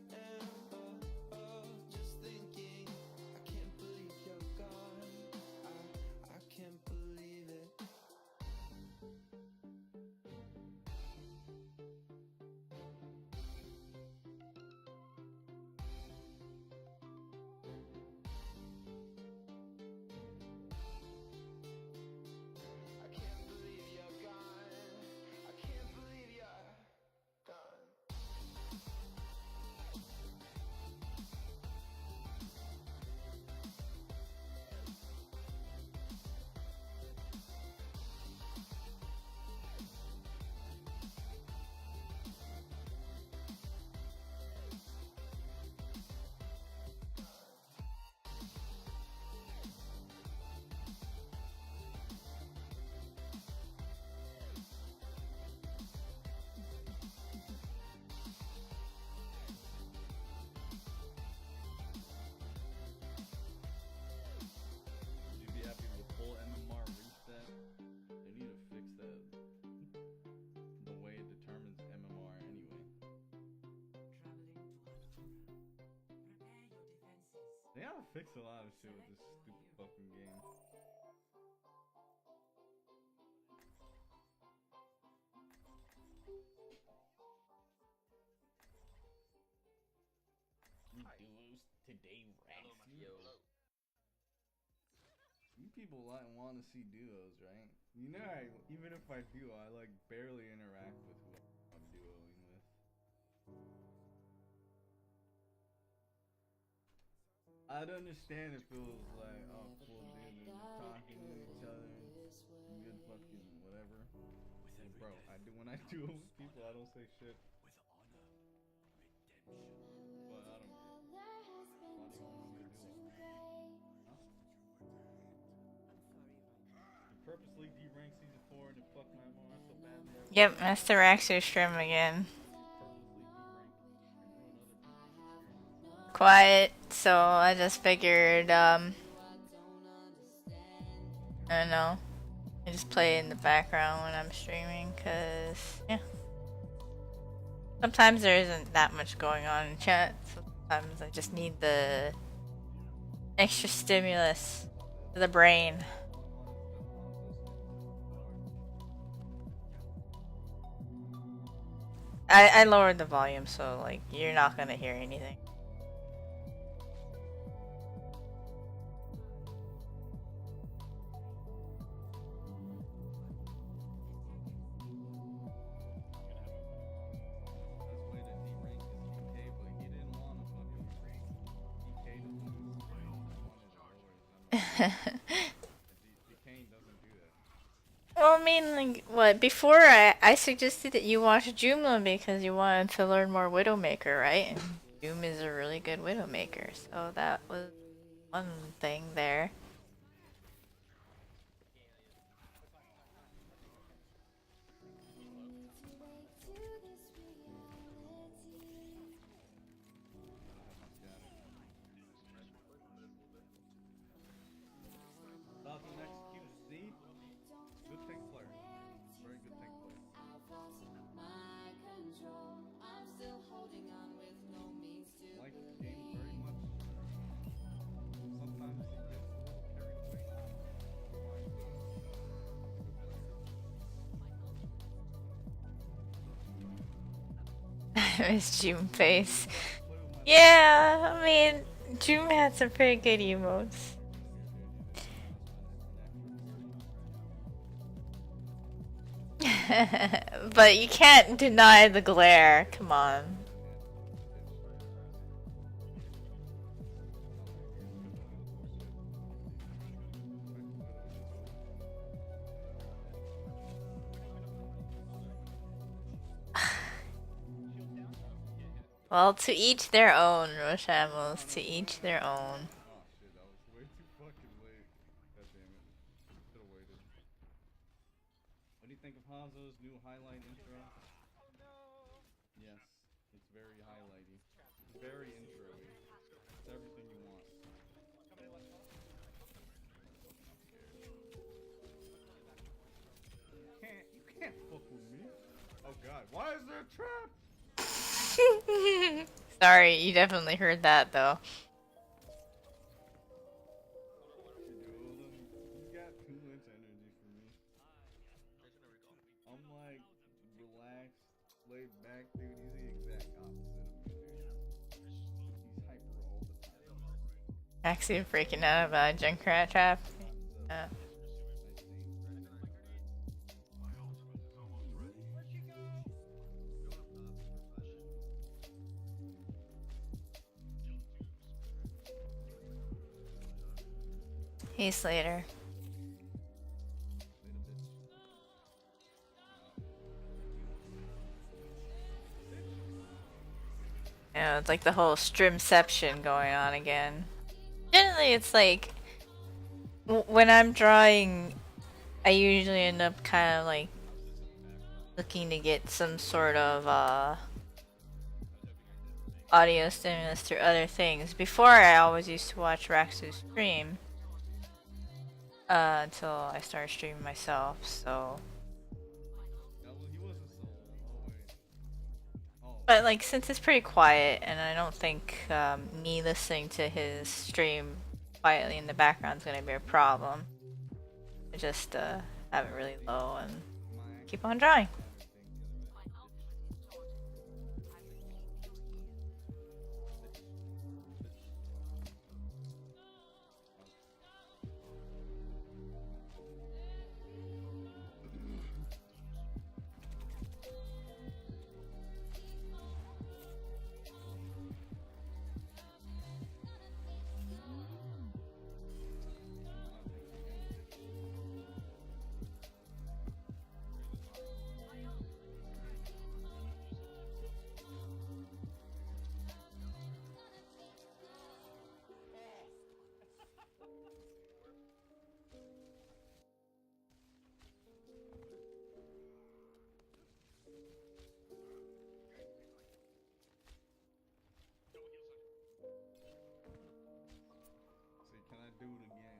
gotta fix a lot of shit with this stupid fucking game. You duos today, Rex. You people want to see duos, right? You know, even if I do, I like barely interact with who I'm duoing with. I'd understand if it was like, oh, cool, dude, they're talking to each other, good fucking whatever. And bro, when I do it with people, I don't say shit. But I don't get it. Why do you want to see a duo? Huh? You purposely derank season 4 to fuck my MMR so badly. Yep, that's the Raxu stream again. Purposely derank and ruin other people's experience. Quiet, so I just figured, I don't know. I just play it in the background when I'm streaming, cause, yeah. Sometimes there isn't that much going on in chat. Sometimes I just need the extra stimulus to the brain. I lowered the volume, so like you're not gonna hear anything. Well, I mean, like, what? Before, I suggested that you watch Joomla because you wanted to learn more Widowmaker, right? And Joom is a really good Widowmaker, so that was one thing there. Good tank player. Very good tank player. Like the game very much. Sometimes he gets a little carried away. His Joom face. Yeah, I mean, Joom had some pretty good emotes. But you can't deny the glare, come on. Well, to each their own, Roshamos, to each their own. Oh shit, that was way too fucking late. God damn it. Should've waited. What do you think of Hanzo's new highlight intro? Yes, it's very highlighty. Very intro-y. It's everything you want. You can't fuck with me. Oh god, why is there a trap? Sorry, you definitely heard that though. You got too much energy for me. I'm like relaxed, laid back, dude. He's the exact opposite of me, dude. He's hyper all the time. Actually freaking out about Junkrat trap. Hey Slater. Yeah, it's like the whole streamception going on again. Generally, it's like when I'm drawing, I usually end up kind of like looking to get some sort of audio stimulus through other things. Before, I always used to watch Raxu stream until I started streaming myself. So, But like, since it's pretty quiet, and I don't think me listening to his stream quietly in the background is gonna be a problem. I just have it really low and keep on drawing. See, can I do it again?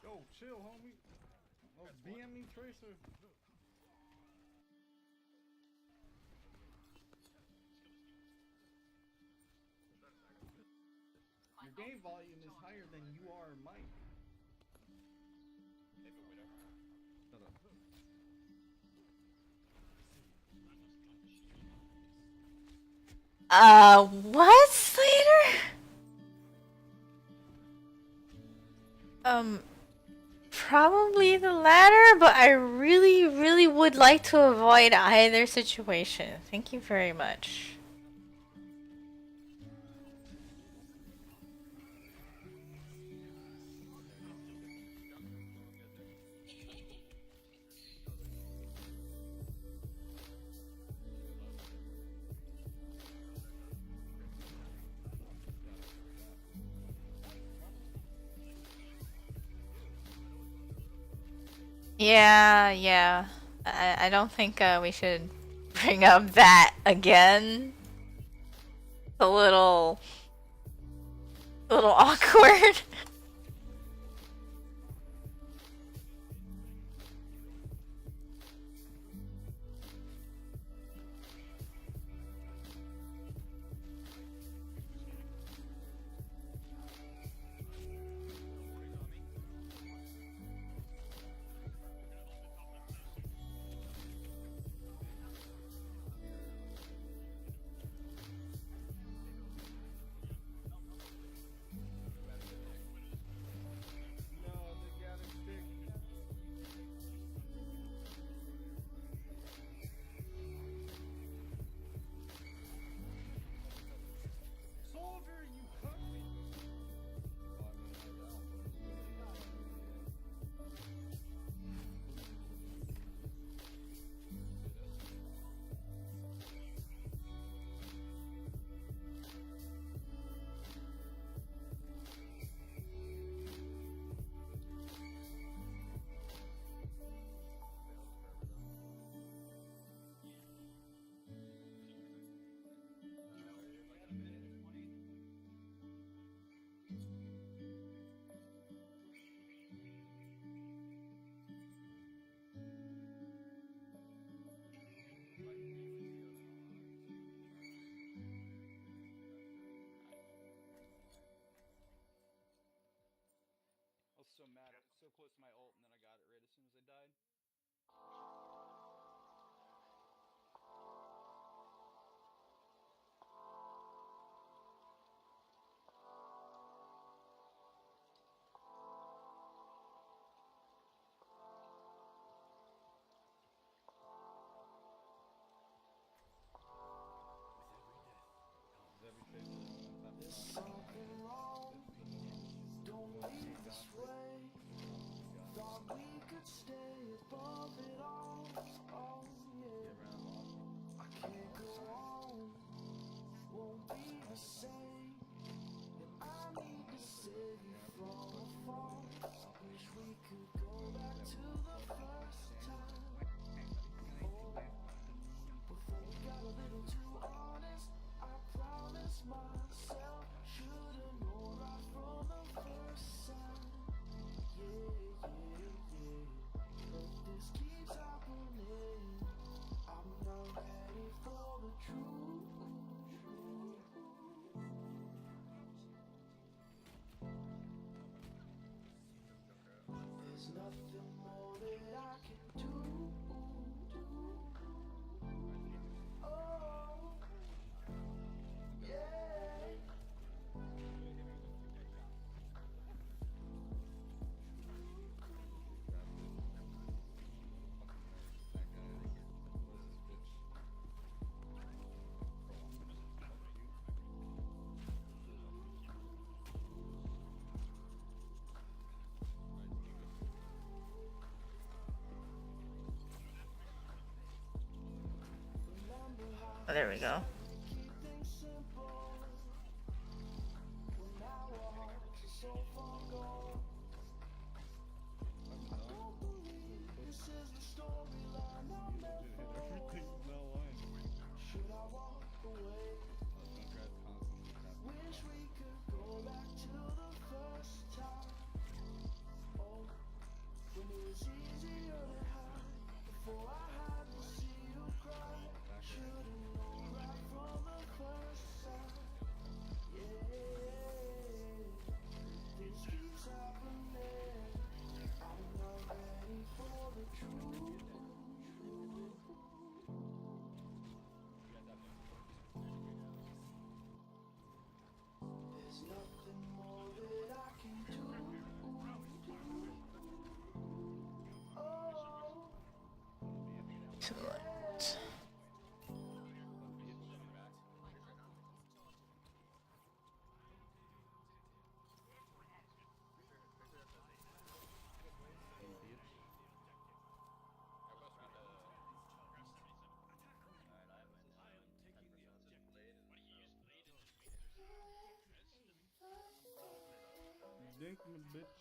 Yo, chill, homie. Oh, BM me, Tracer. Your game volume is higher than you are, Mike. Shut up. What, Slater? Probably the latter, but I really, really would like to avoid either situation. Thank you very much. Yeah. I don't think we should bring up that again. A little awkward. No, they got a stick. Soldier, you cut me. I was so mad, so close to my ult, and then I got it right as soon as I died. There's something wrong. Don't leave this way. Thought we could stay above it all. Oh yeah. I can't go on. Won't be the same. And I need to save you from a fall. Oh, there we go. Everything from now on. Junkrat's constantly tapping. Excellent. Dink me, bitch.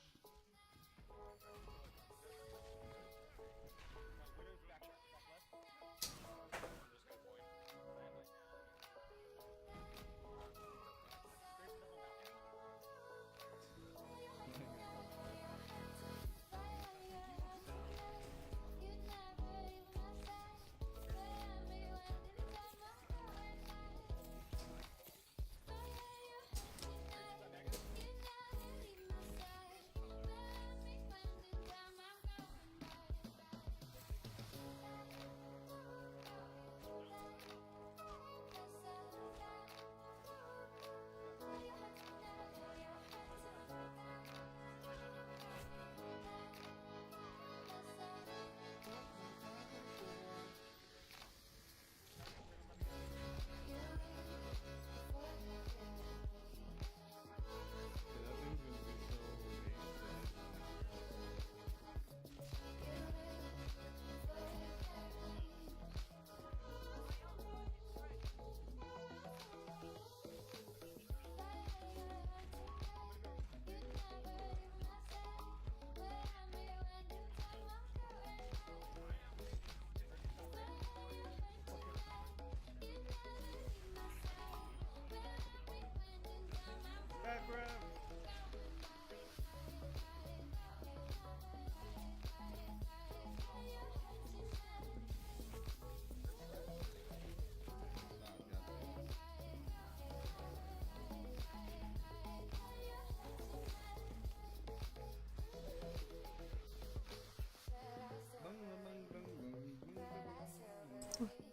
Back grab.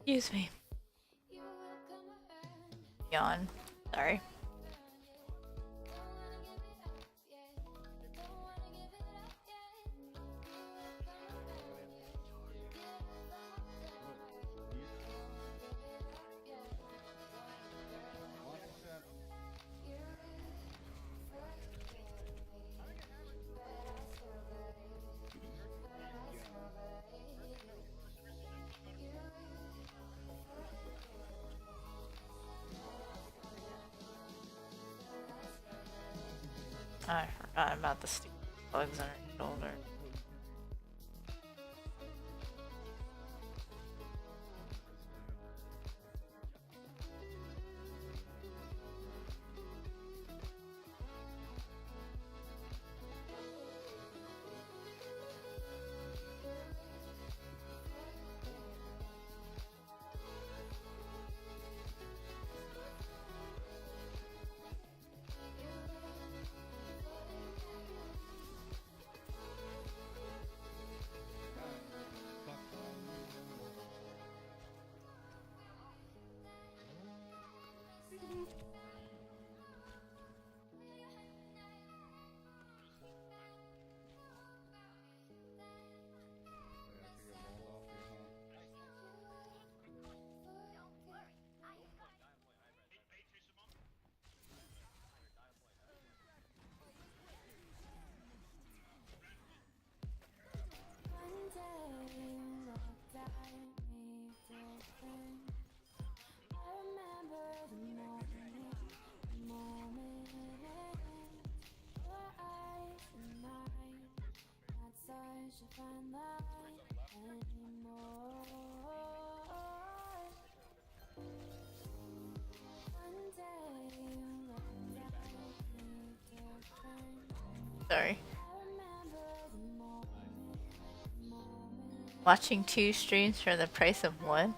Excuse me. Yawn. Sorry. I forgot about the stupid bugs on her shoulder. Sorry. Watching 2 streams for the price of 1?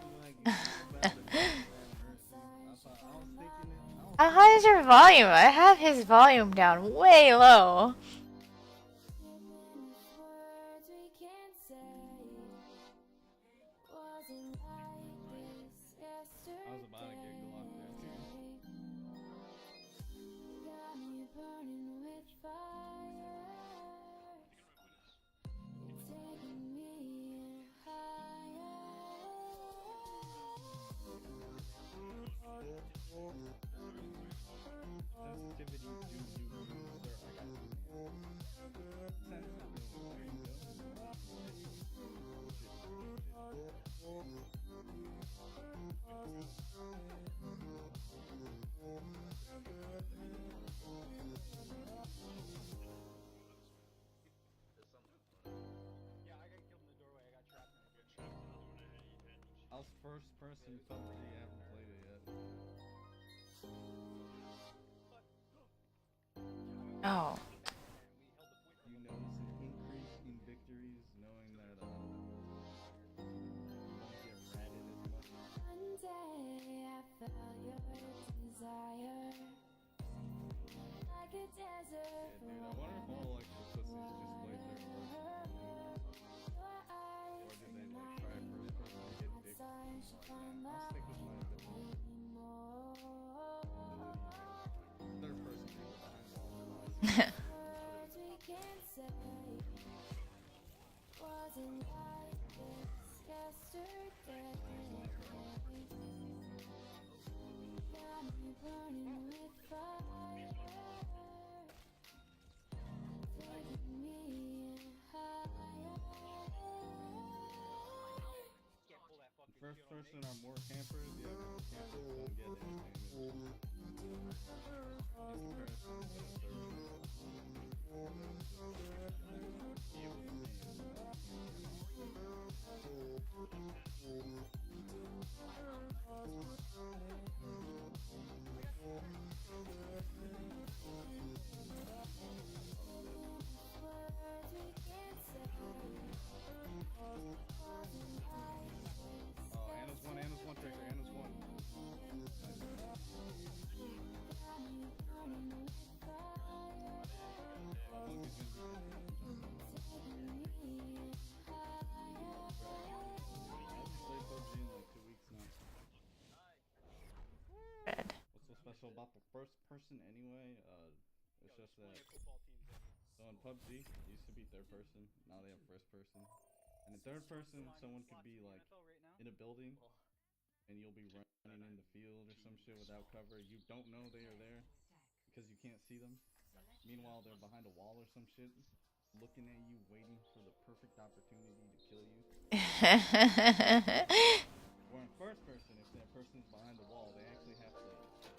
How high is your volume? I have his volume down way low. I was about to get Glock there too. Sensitivity to you, sir. I got you. Sensitive. I was first person PUBG, I haven't played it yet. Oh. Do you notice an increase in victories knowing that you don't get ratted as much? Yeah, dude, I wonder if all like the pussies just play third person. Or do they like try first person to get dick? I'll stick with my ability. Third person being behind walls. First person are more campers, yeah, but campers don't get entertainment. In comparison to Anna's one, Tracer, Anna's one. Red. What's so special about the first person anyway? It's just that so in PUBG, it used to be third person, now they have first person. And in third person, someone could be like in a building and you'll be running in the field or some shit without cover. You don't know they are there because you can't see them. Meanwhile, they're behind a wall or some shit, looking at you, waiting for the perfect opportunity to kill you. Or in first person, if that person's behind the wall, they actually have to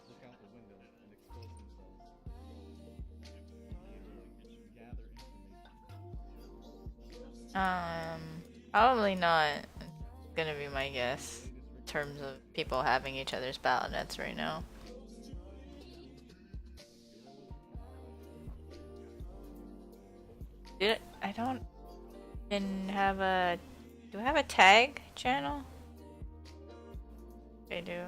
look out the window and expose themselves. Gather information. Probably not gonna be my guess in terms of people having each other's battle nets right now. I don't even have a... Do I have a tag channel? I do.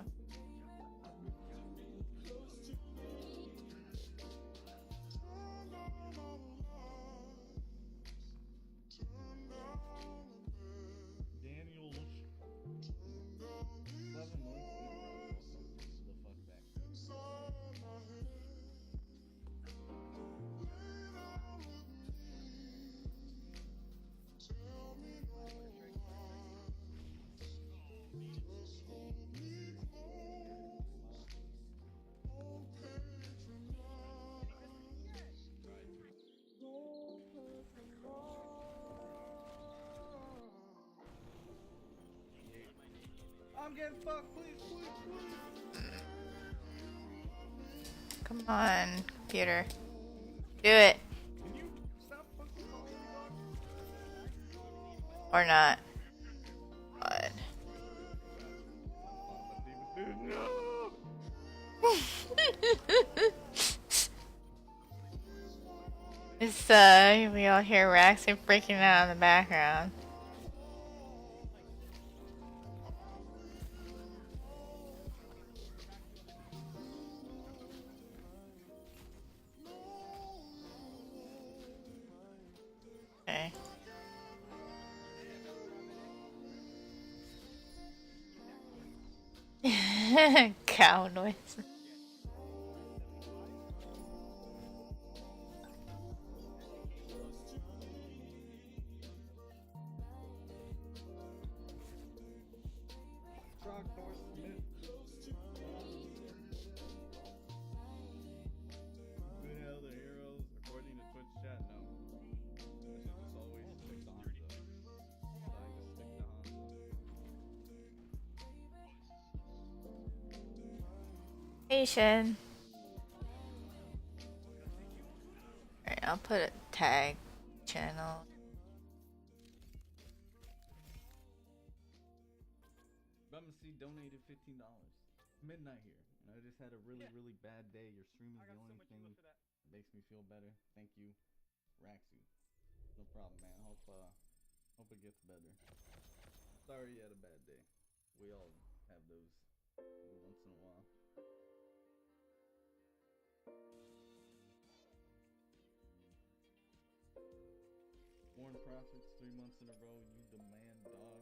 I'm getting fucked, please, please, please. Come on, computer. Do it. Can you stop fucking calling me, dog? Or not. But Dude, no! it's we all hear Raxy freaking out in the background. Okay. Cow noise. Rock Horse Smith. Who the hell the heroes? According to Twitch chat, no. I should just always stick to Hanzo. So I just stick to Hanzo. Hey, Shen. Alright, I'll put a tag channel. Bumsy donated $15. Midnight here. And I just had a really, really bad day. Your stream is the only thing that makes me feel better. Thank you, Raxu. No problem, man. Hope it gets better. Sorry you had a bad day. We all have those once in a while. Warren Profits, 3 months in a row. You the man, dog.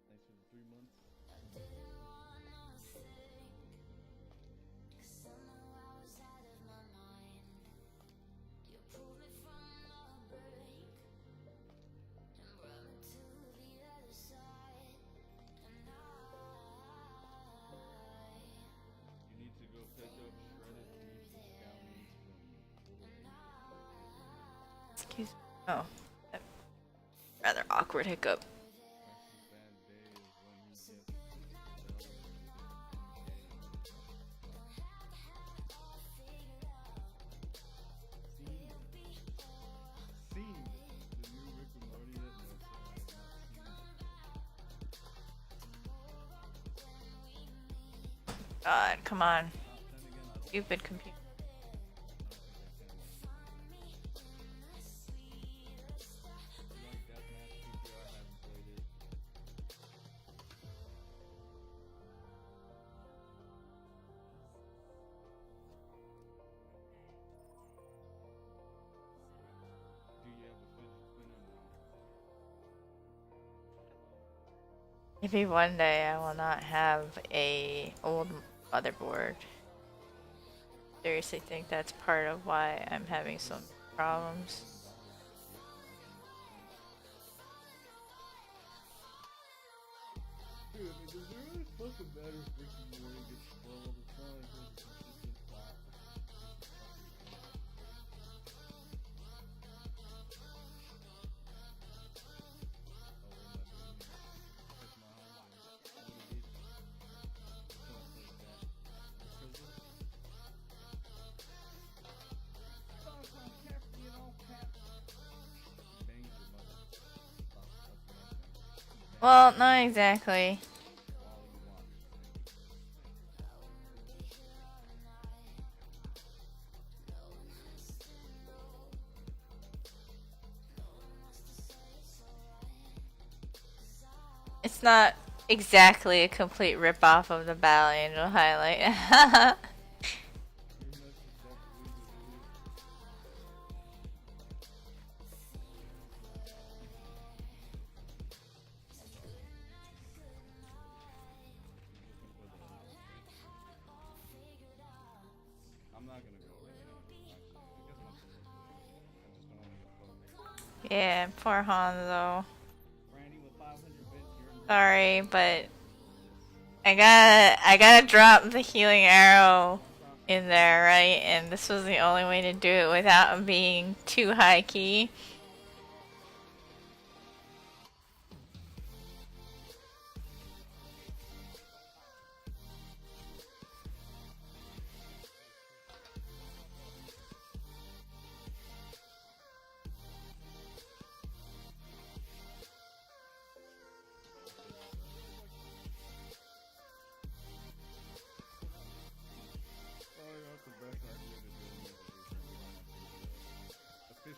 Thanks for the 3 months. You need to go pick up shredded beef and scallions from Excuse me. Oh. Rather awkward hiccup. Max's bad day is when he gets Seen the new Rick and Morty that no, sir, I have not seen it. God, come on. Top 10 again, I don't Stupid computer. You like Deathmatch PPR? Haven't played it. Do you have a fidget spinner now? Maybe one day I will not have a old motherboard. Seriously think that's part of why I'm having some problems. Dude, I mean, does it really fucking matter if Rick and Morty gets spoiled all the time? It's consistent plot. Well, not exactly. It's not exactly a complete rip-off of the Battle Angel highlight. I'm not gonna go right now, actually. Because my I just don't want to get fucked. Yeah, poor Hanzo. Brandy with 500 bits, you're in Sorry, but I gotta drop the healing arrow in there, right? And this was the only way to do it without him being too high key.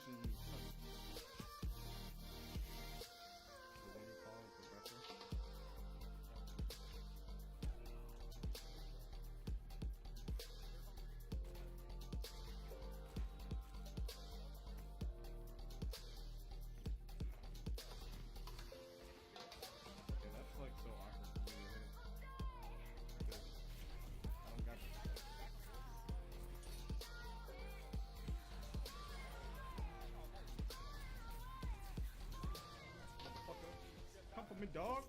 efficiently cut. So what do you call it? The wrapper? Okay, that's like so awkward for me to hit. Because I don't got the motherfucker. Come for me, dog.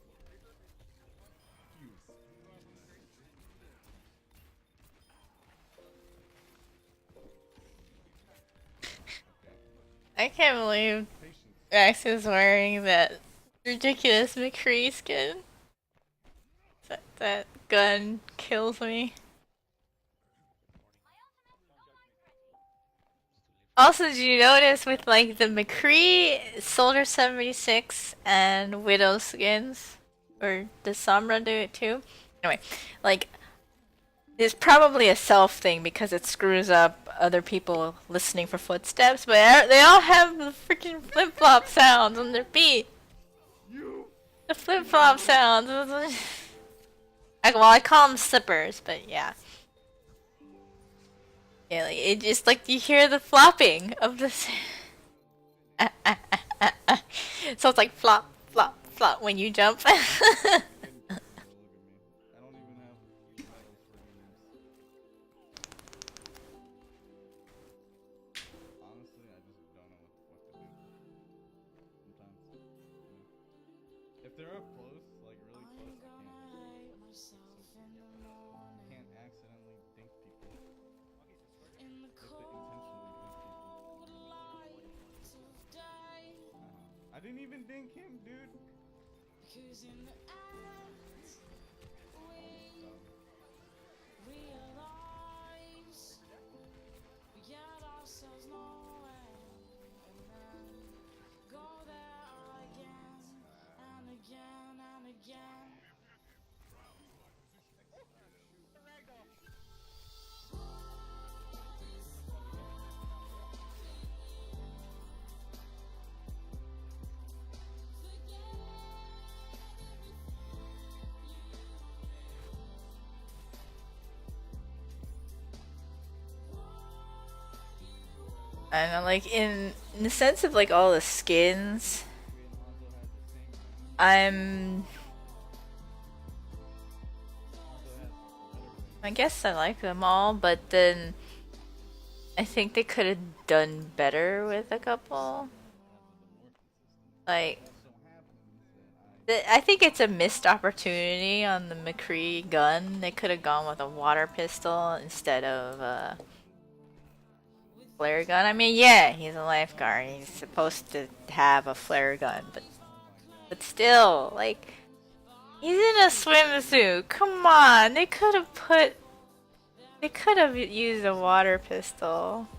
You. I can't believe Patience. Max is wearing that ridiculous McCree skin. That gun kills me. Also, did you notice with like the McCree, Soldier 76, and Widow skins? Or does Sombra do it too? Anyway, like, it's probably a self thing because it screws up other people listening for footsteps, but they all have the freaking flip flop sounds on their feet. You. The flip flop sounds. Well, I call them slippers, but yeah. Yeah, like, it just like you hear the flopping of the. So it's like flop, flop, flop when you jump. Look at me. I don't even have medals for games. Honestly, I just don't know what the fuck to do. Sometimes. You know. If they're up close, like really close, I can't hit them. Can't accidentally dink people. If they intentionally dink people. I didn't even dink him, dude. I don't know, like in the sense of like all the skins, I'm. I guess I like them all, but then I think they could have done better with a couple. Like, I think it's a missed opportunity on the McCree gun. They could have gone with a water pistol instead of a flare gun. I mean, yeah, he's a lifeguard. He's supposed to have a flare gun, but still, like, he's in a swimsuit. Come on, they could have used a water pistol.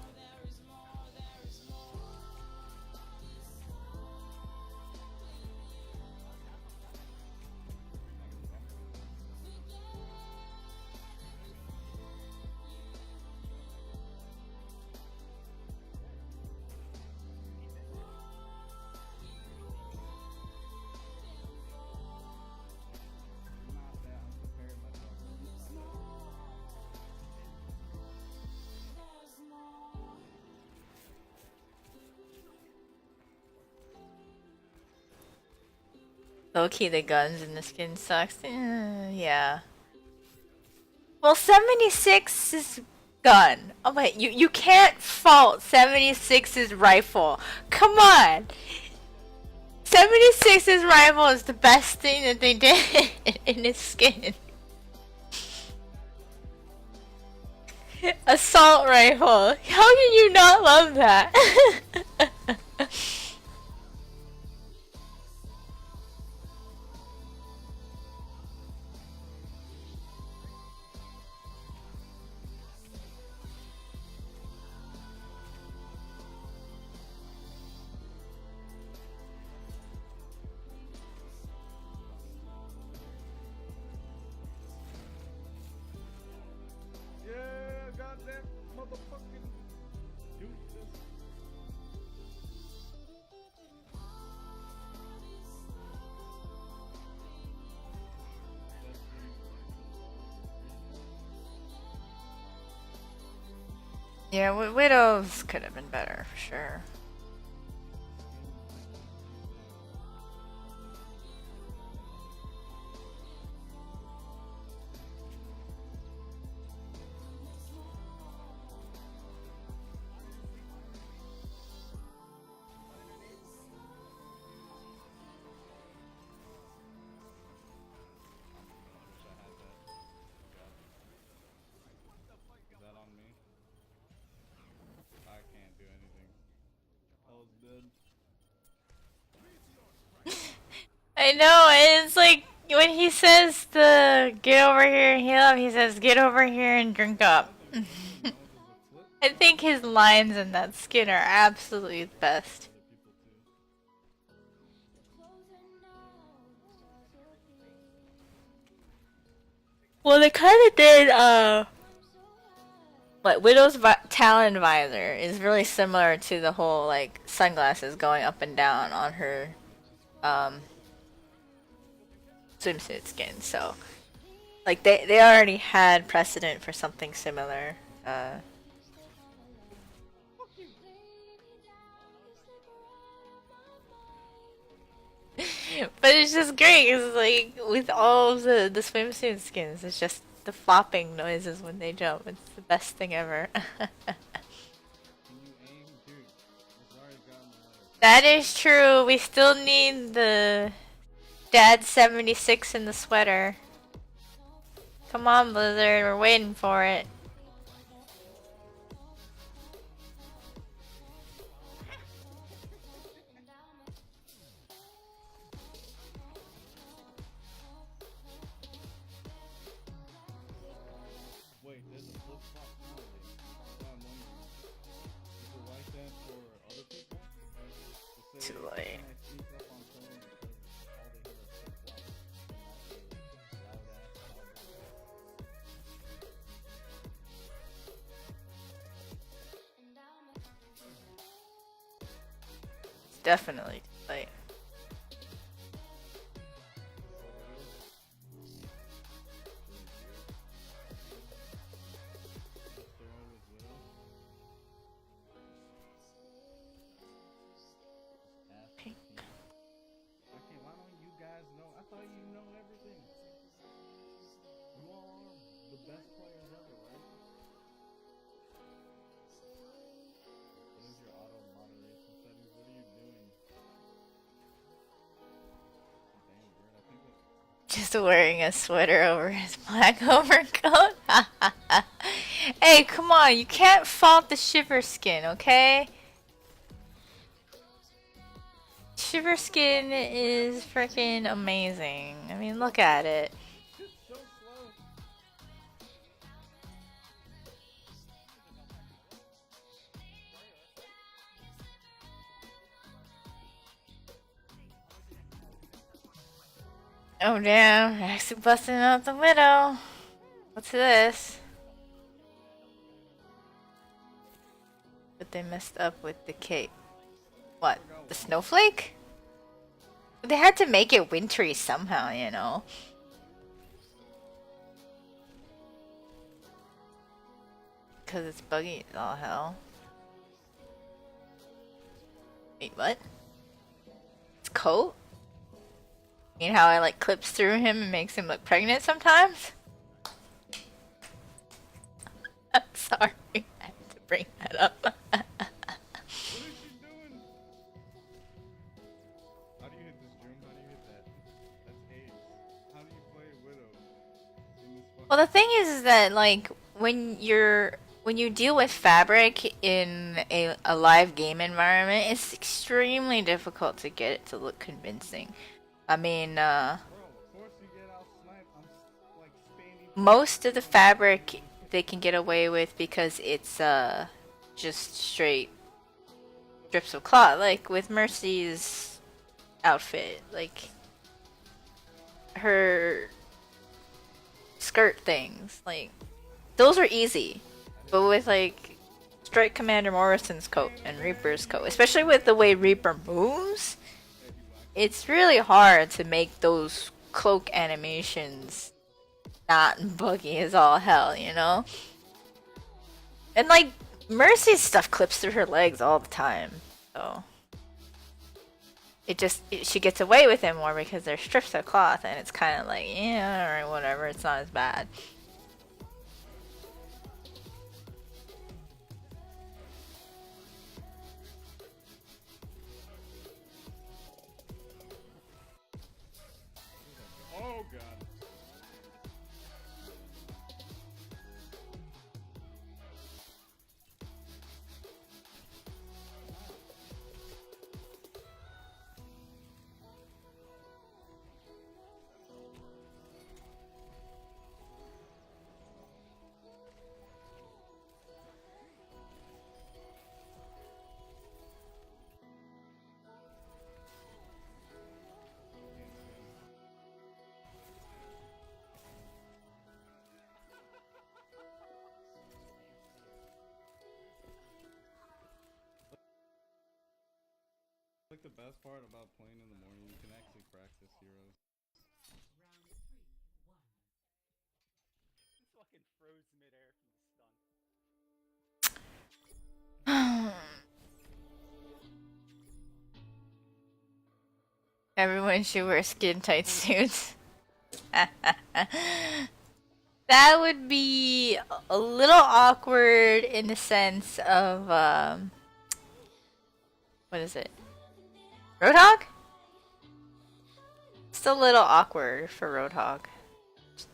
Low-key, the guns in the skin sucks. Yeah. Well, 76's gun. Oh wait, you can't fault 76's rifle. Come on! 76's rifle is the best thing that they did in his skin. Assault rifle. How can you not love that? Yeah, goddamn motherfucking dude. Yeah, Widows could have been better for sure. I wish I had that. God. Is that on me? I can't do anything. Oh, it's dead. I know, it's like when he says the get over here and heal up, he says get over here and drink up. Knows as a flip. I think his lines in that skin are absolutely the best. Other people too. Well, they kind of did, like, Widow's talon visor is really similar to the whole, like, sunglasses going up and down on her, swimsuit skin, so, like, they already had precedent for something similar, but it's just great. It's like with all of the swimsuit skins, it's just the flopping noises when they jump. It's the best thing ever. Can you aim? Dude, it's already gotten better. That is true. We still need the Dad 76 in the sweater. Come on, Blizzard. We're waiting for it. Wait, there's a flip flop penalty. That's what I'm wondering. Is it like that for other people? To say, Too late. can I sneak up on someone because all they hear is flip flop and not a loud ass cowboy? It's definitely too late. Pink. Okay, why don't you guys know? I thought you know everything. You all are the best players ever, right? What is your auto moderation settings? What are you doing? Damn, Bird, I think that. Just wearing a sweater over his black overcoat. Hey, come on. You can't fault the Shiver skin, okay? Shiver skin is freaking amazing. I mean, look at it. It's so slow. Oh damn, actually busting out the Widow. What's this? But they messed up with the cape. What? The snowflake? They had to make it wintry somehow, you know. Cause it's buggy as all hell. Wait, what? His coat? You know how I like clips through him and makes him look pregnant sometimes? I'm sorry, I had to bring that up. What is she doing? How do you hit this, June? How do you hit that? That's AIDS. How do you play Widow in this fucking... Well, the thing is that like when you deal with fabric in a live game environment, it's extremely difficult to get it to look convincing. I mean, Bro, of course you get out sniped. I'm like standing... most of the fabric they can get away with because it's just straight strips of cloth, like with Mercy's outfit, like her skirt things, like those are easy. But with like Strike Commander Morrison's coat and Reaper's coat, especially with the way Reaper moves, it's really hard to make those cloak animations not buggy as all hell, you know? And like Mercy's stuff clips through her legs all the time, so she gets away with it more because they're strips of cloth, and it's kind of like, yeah, alright, whatever, it's not as bad. Oh god. Like the best part about playing in the morning, you can actually practice heroes. Fucking froze midair from the stun. Everyone should wear skin tight suits. That would be a little awkward in the sense of what is it? Roadhog? It's a little awkward for Roadhog.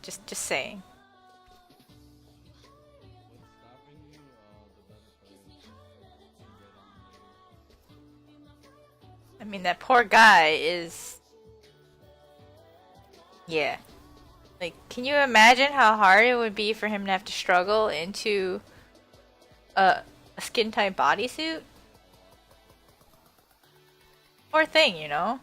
Just saying. What's stopping you? The better players can get on later. I mean, that poor guy is. Yeah. Like, can you imagine how hard it would be for him to have to struggle into a skin tight bodysuit? Poor thing, you know?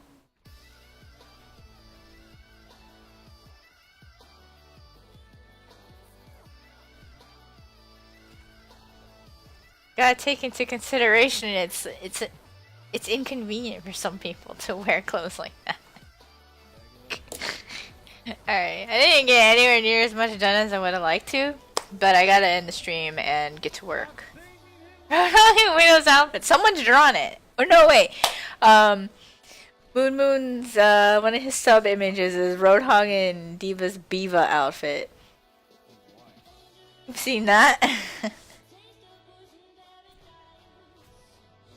Gotta take into consideration it's inconvenient for some people to wear clothes like that. Alright, I didn't get anywhere near as much done as I would have liked to, but I gotta end the stream and get to work. Widow's outfit. Someone's drawn it. Oh no, wait. Moon's one of his sub images is Roadhog in Diva's Biva outfit. You've seen that?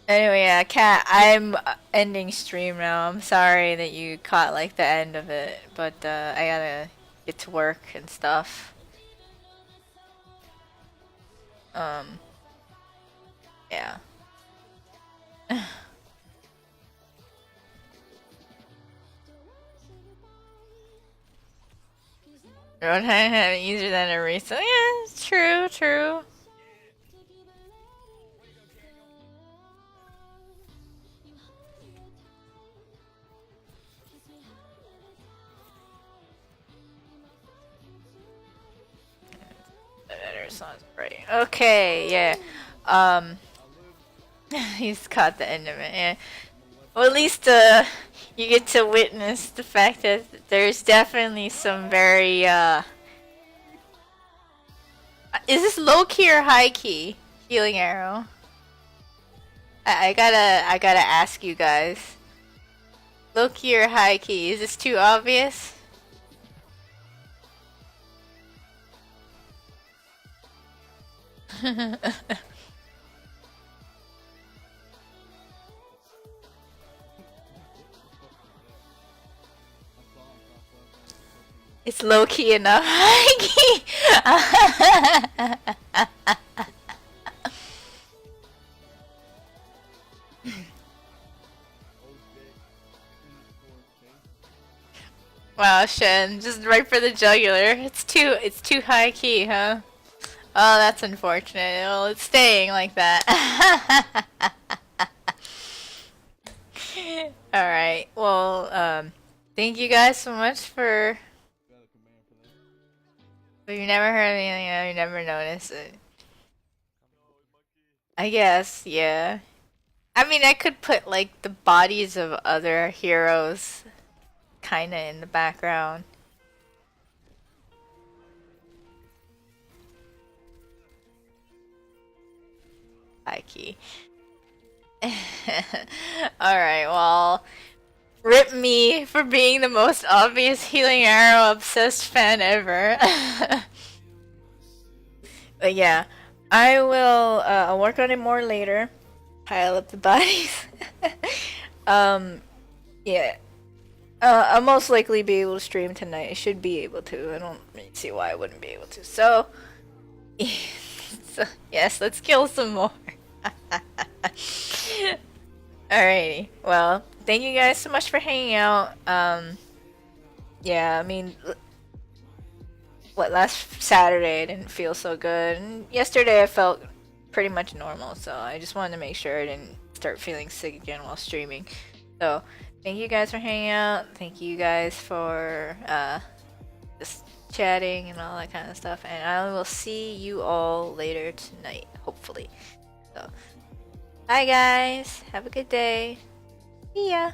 Anyway, yeah, Kat, I'm ending stream now. I'm sorry that you caught like the end of it, but I gotta get to work and stuff. Yeah. Roadhog had it easier than a recent. Yeah, it's true, true. Sounds right. Okay, yeah. He's caught the end of it, yeah. Well, at least, you get to witness the fact that there's definitely some very, is this low-key or high-key? Healing arrow. I gotta ask you guys. Low-key or high-key? Is this too obvious? It's low key enough. High key. Wow, Shen, just right for the jugular. It's too high key, huh? Oh, that's unfortunate. Well, it's staying like that. Alright, well, thank you guys so much for... But you never heard anything, you never noticed it. I guess, yeah. I mean, I could put, like, the bodies of other heroes kinda in the background. High key. Alright, well, rip me for being the most obvious Healing Arrow obsessed fan ever. But yeah, I will I'll work on it more later. Pile up the bodies. Yeah. I'll most likely be able to stream tonight. I should be able to. I don't really see why I wouldn't be able to. So, so yes, let's kill some more. Alrighty. Well, thank you guys so much for hanging out. Yeah, I mean, last Saturday I didn't feel so good, and yesterday I felt pretty much normal. So I just wanted to make sure I didn't start feeling sick again while streaming. So thank you guys for hanging out. Thank you guys for just chatting and all that kind of stuff. And I will see you all later tonight, hopefully. So, bye guys. Have a good day. See ya.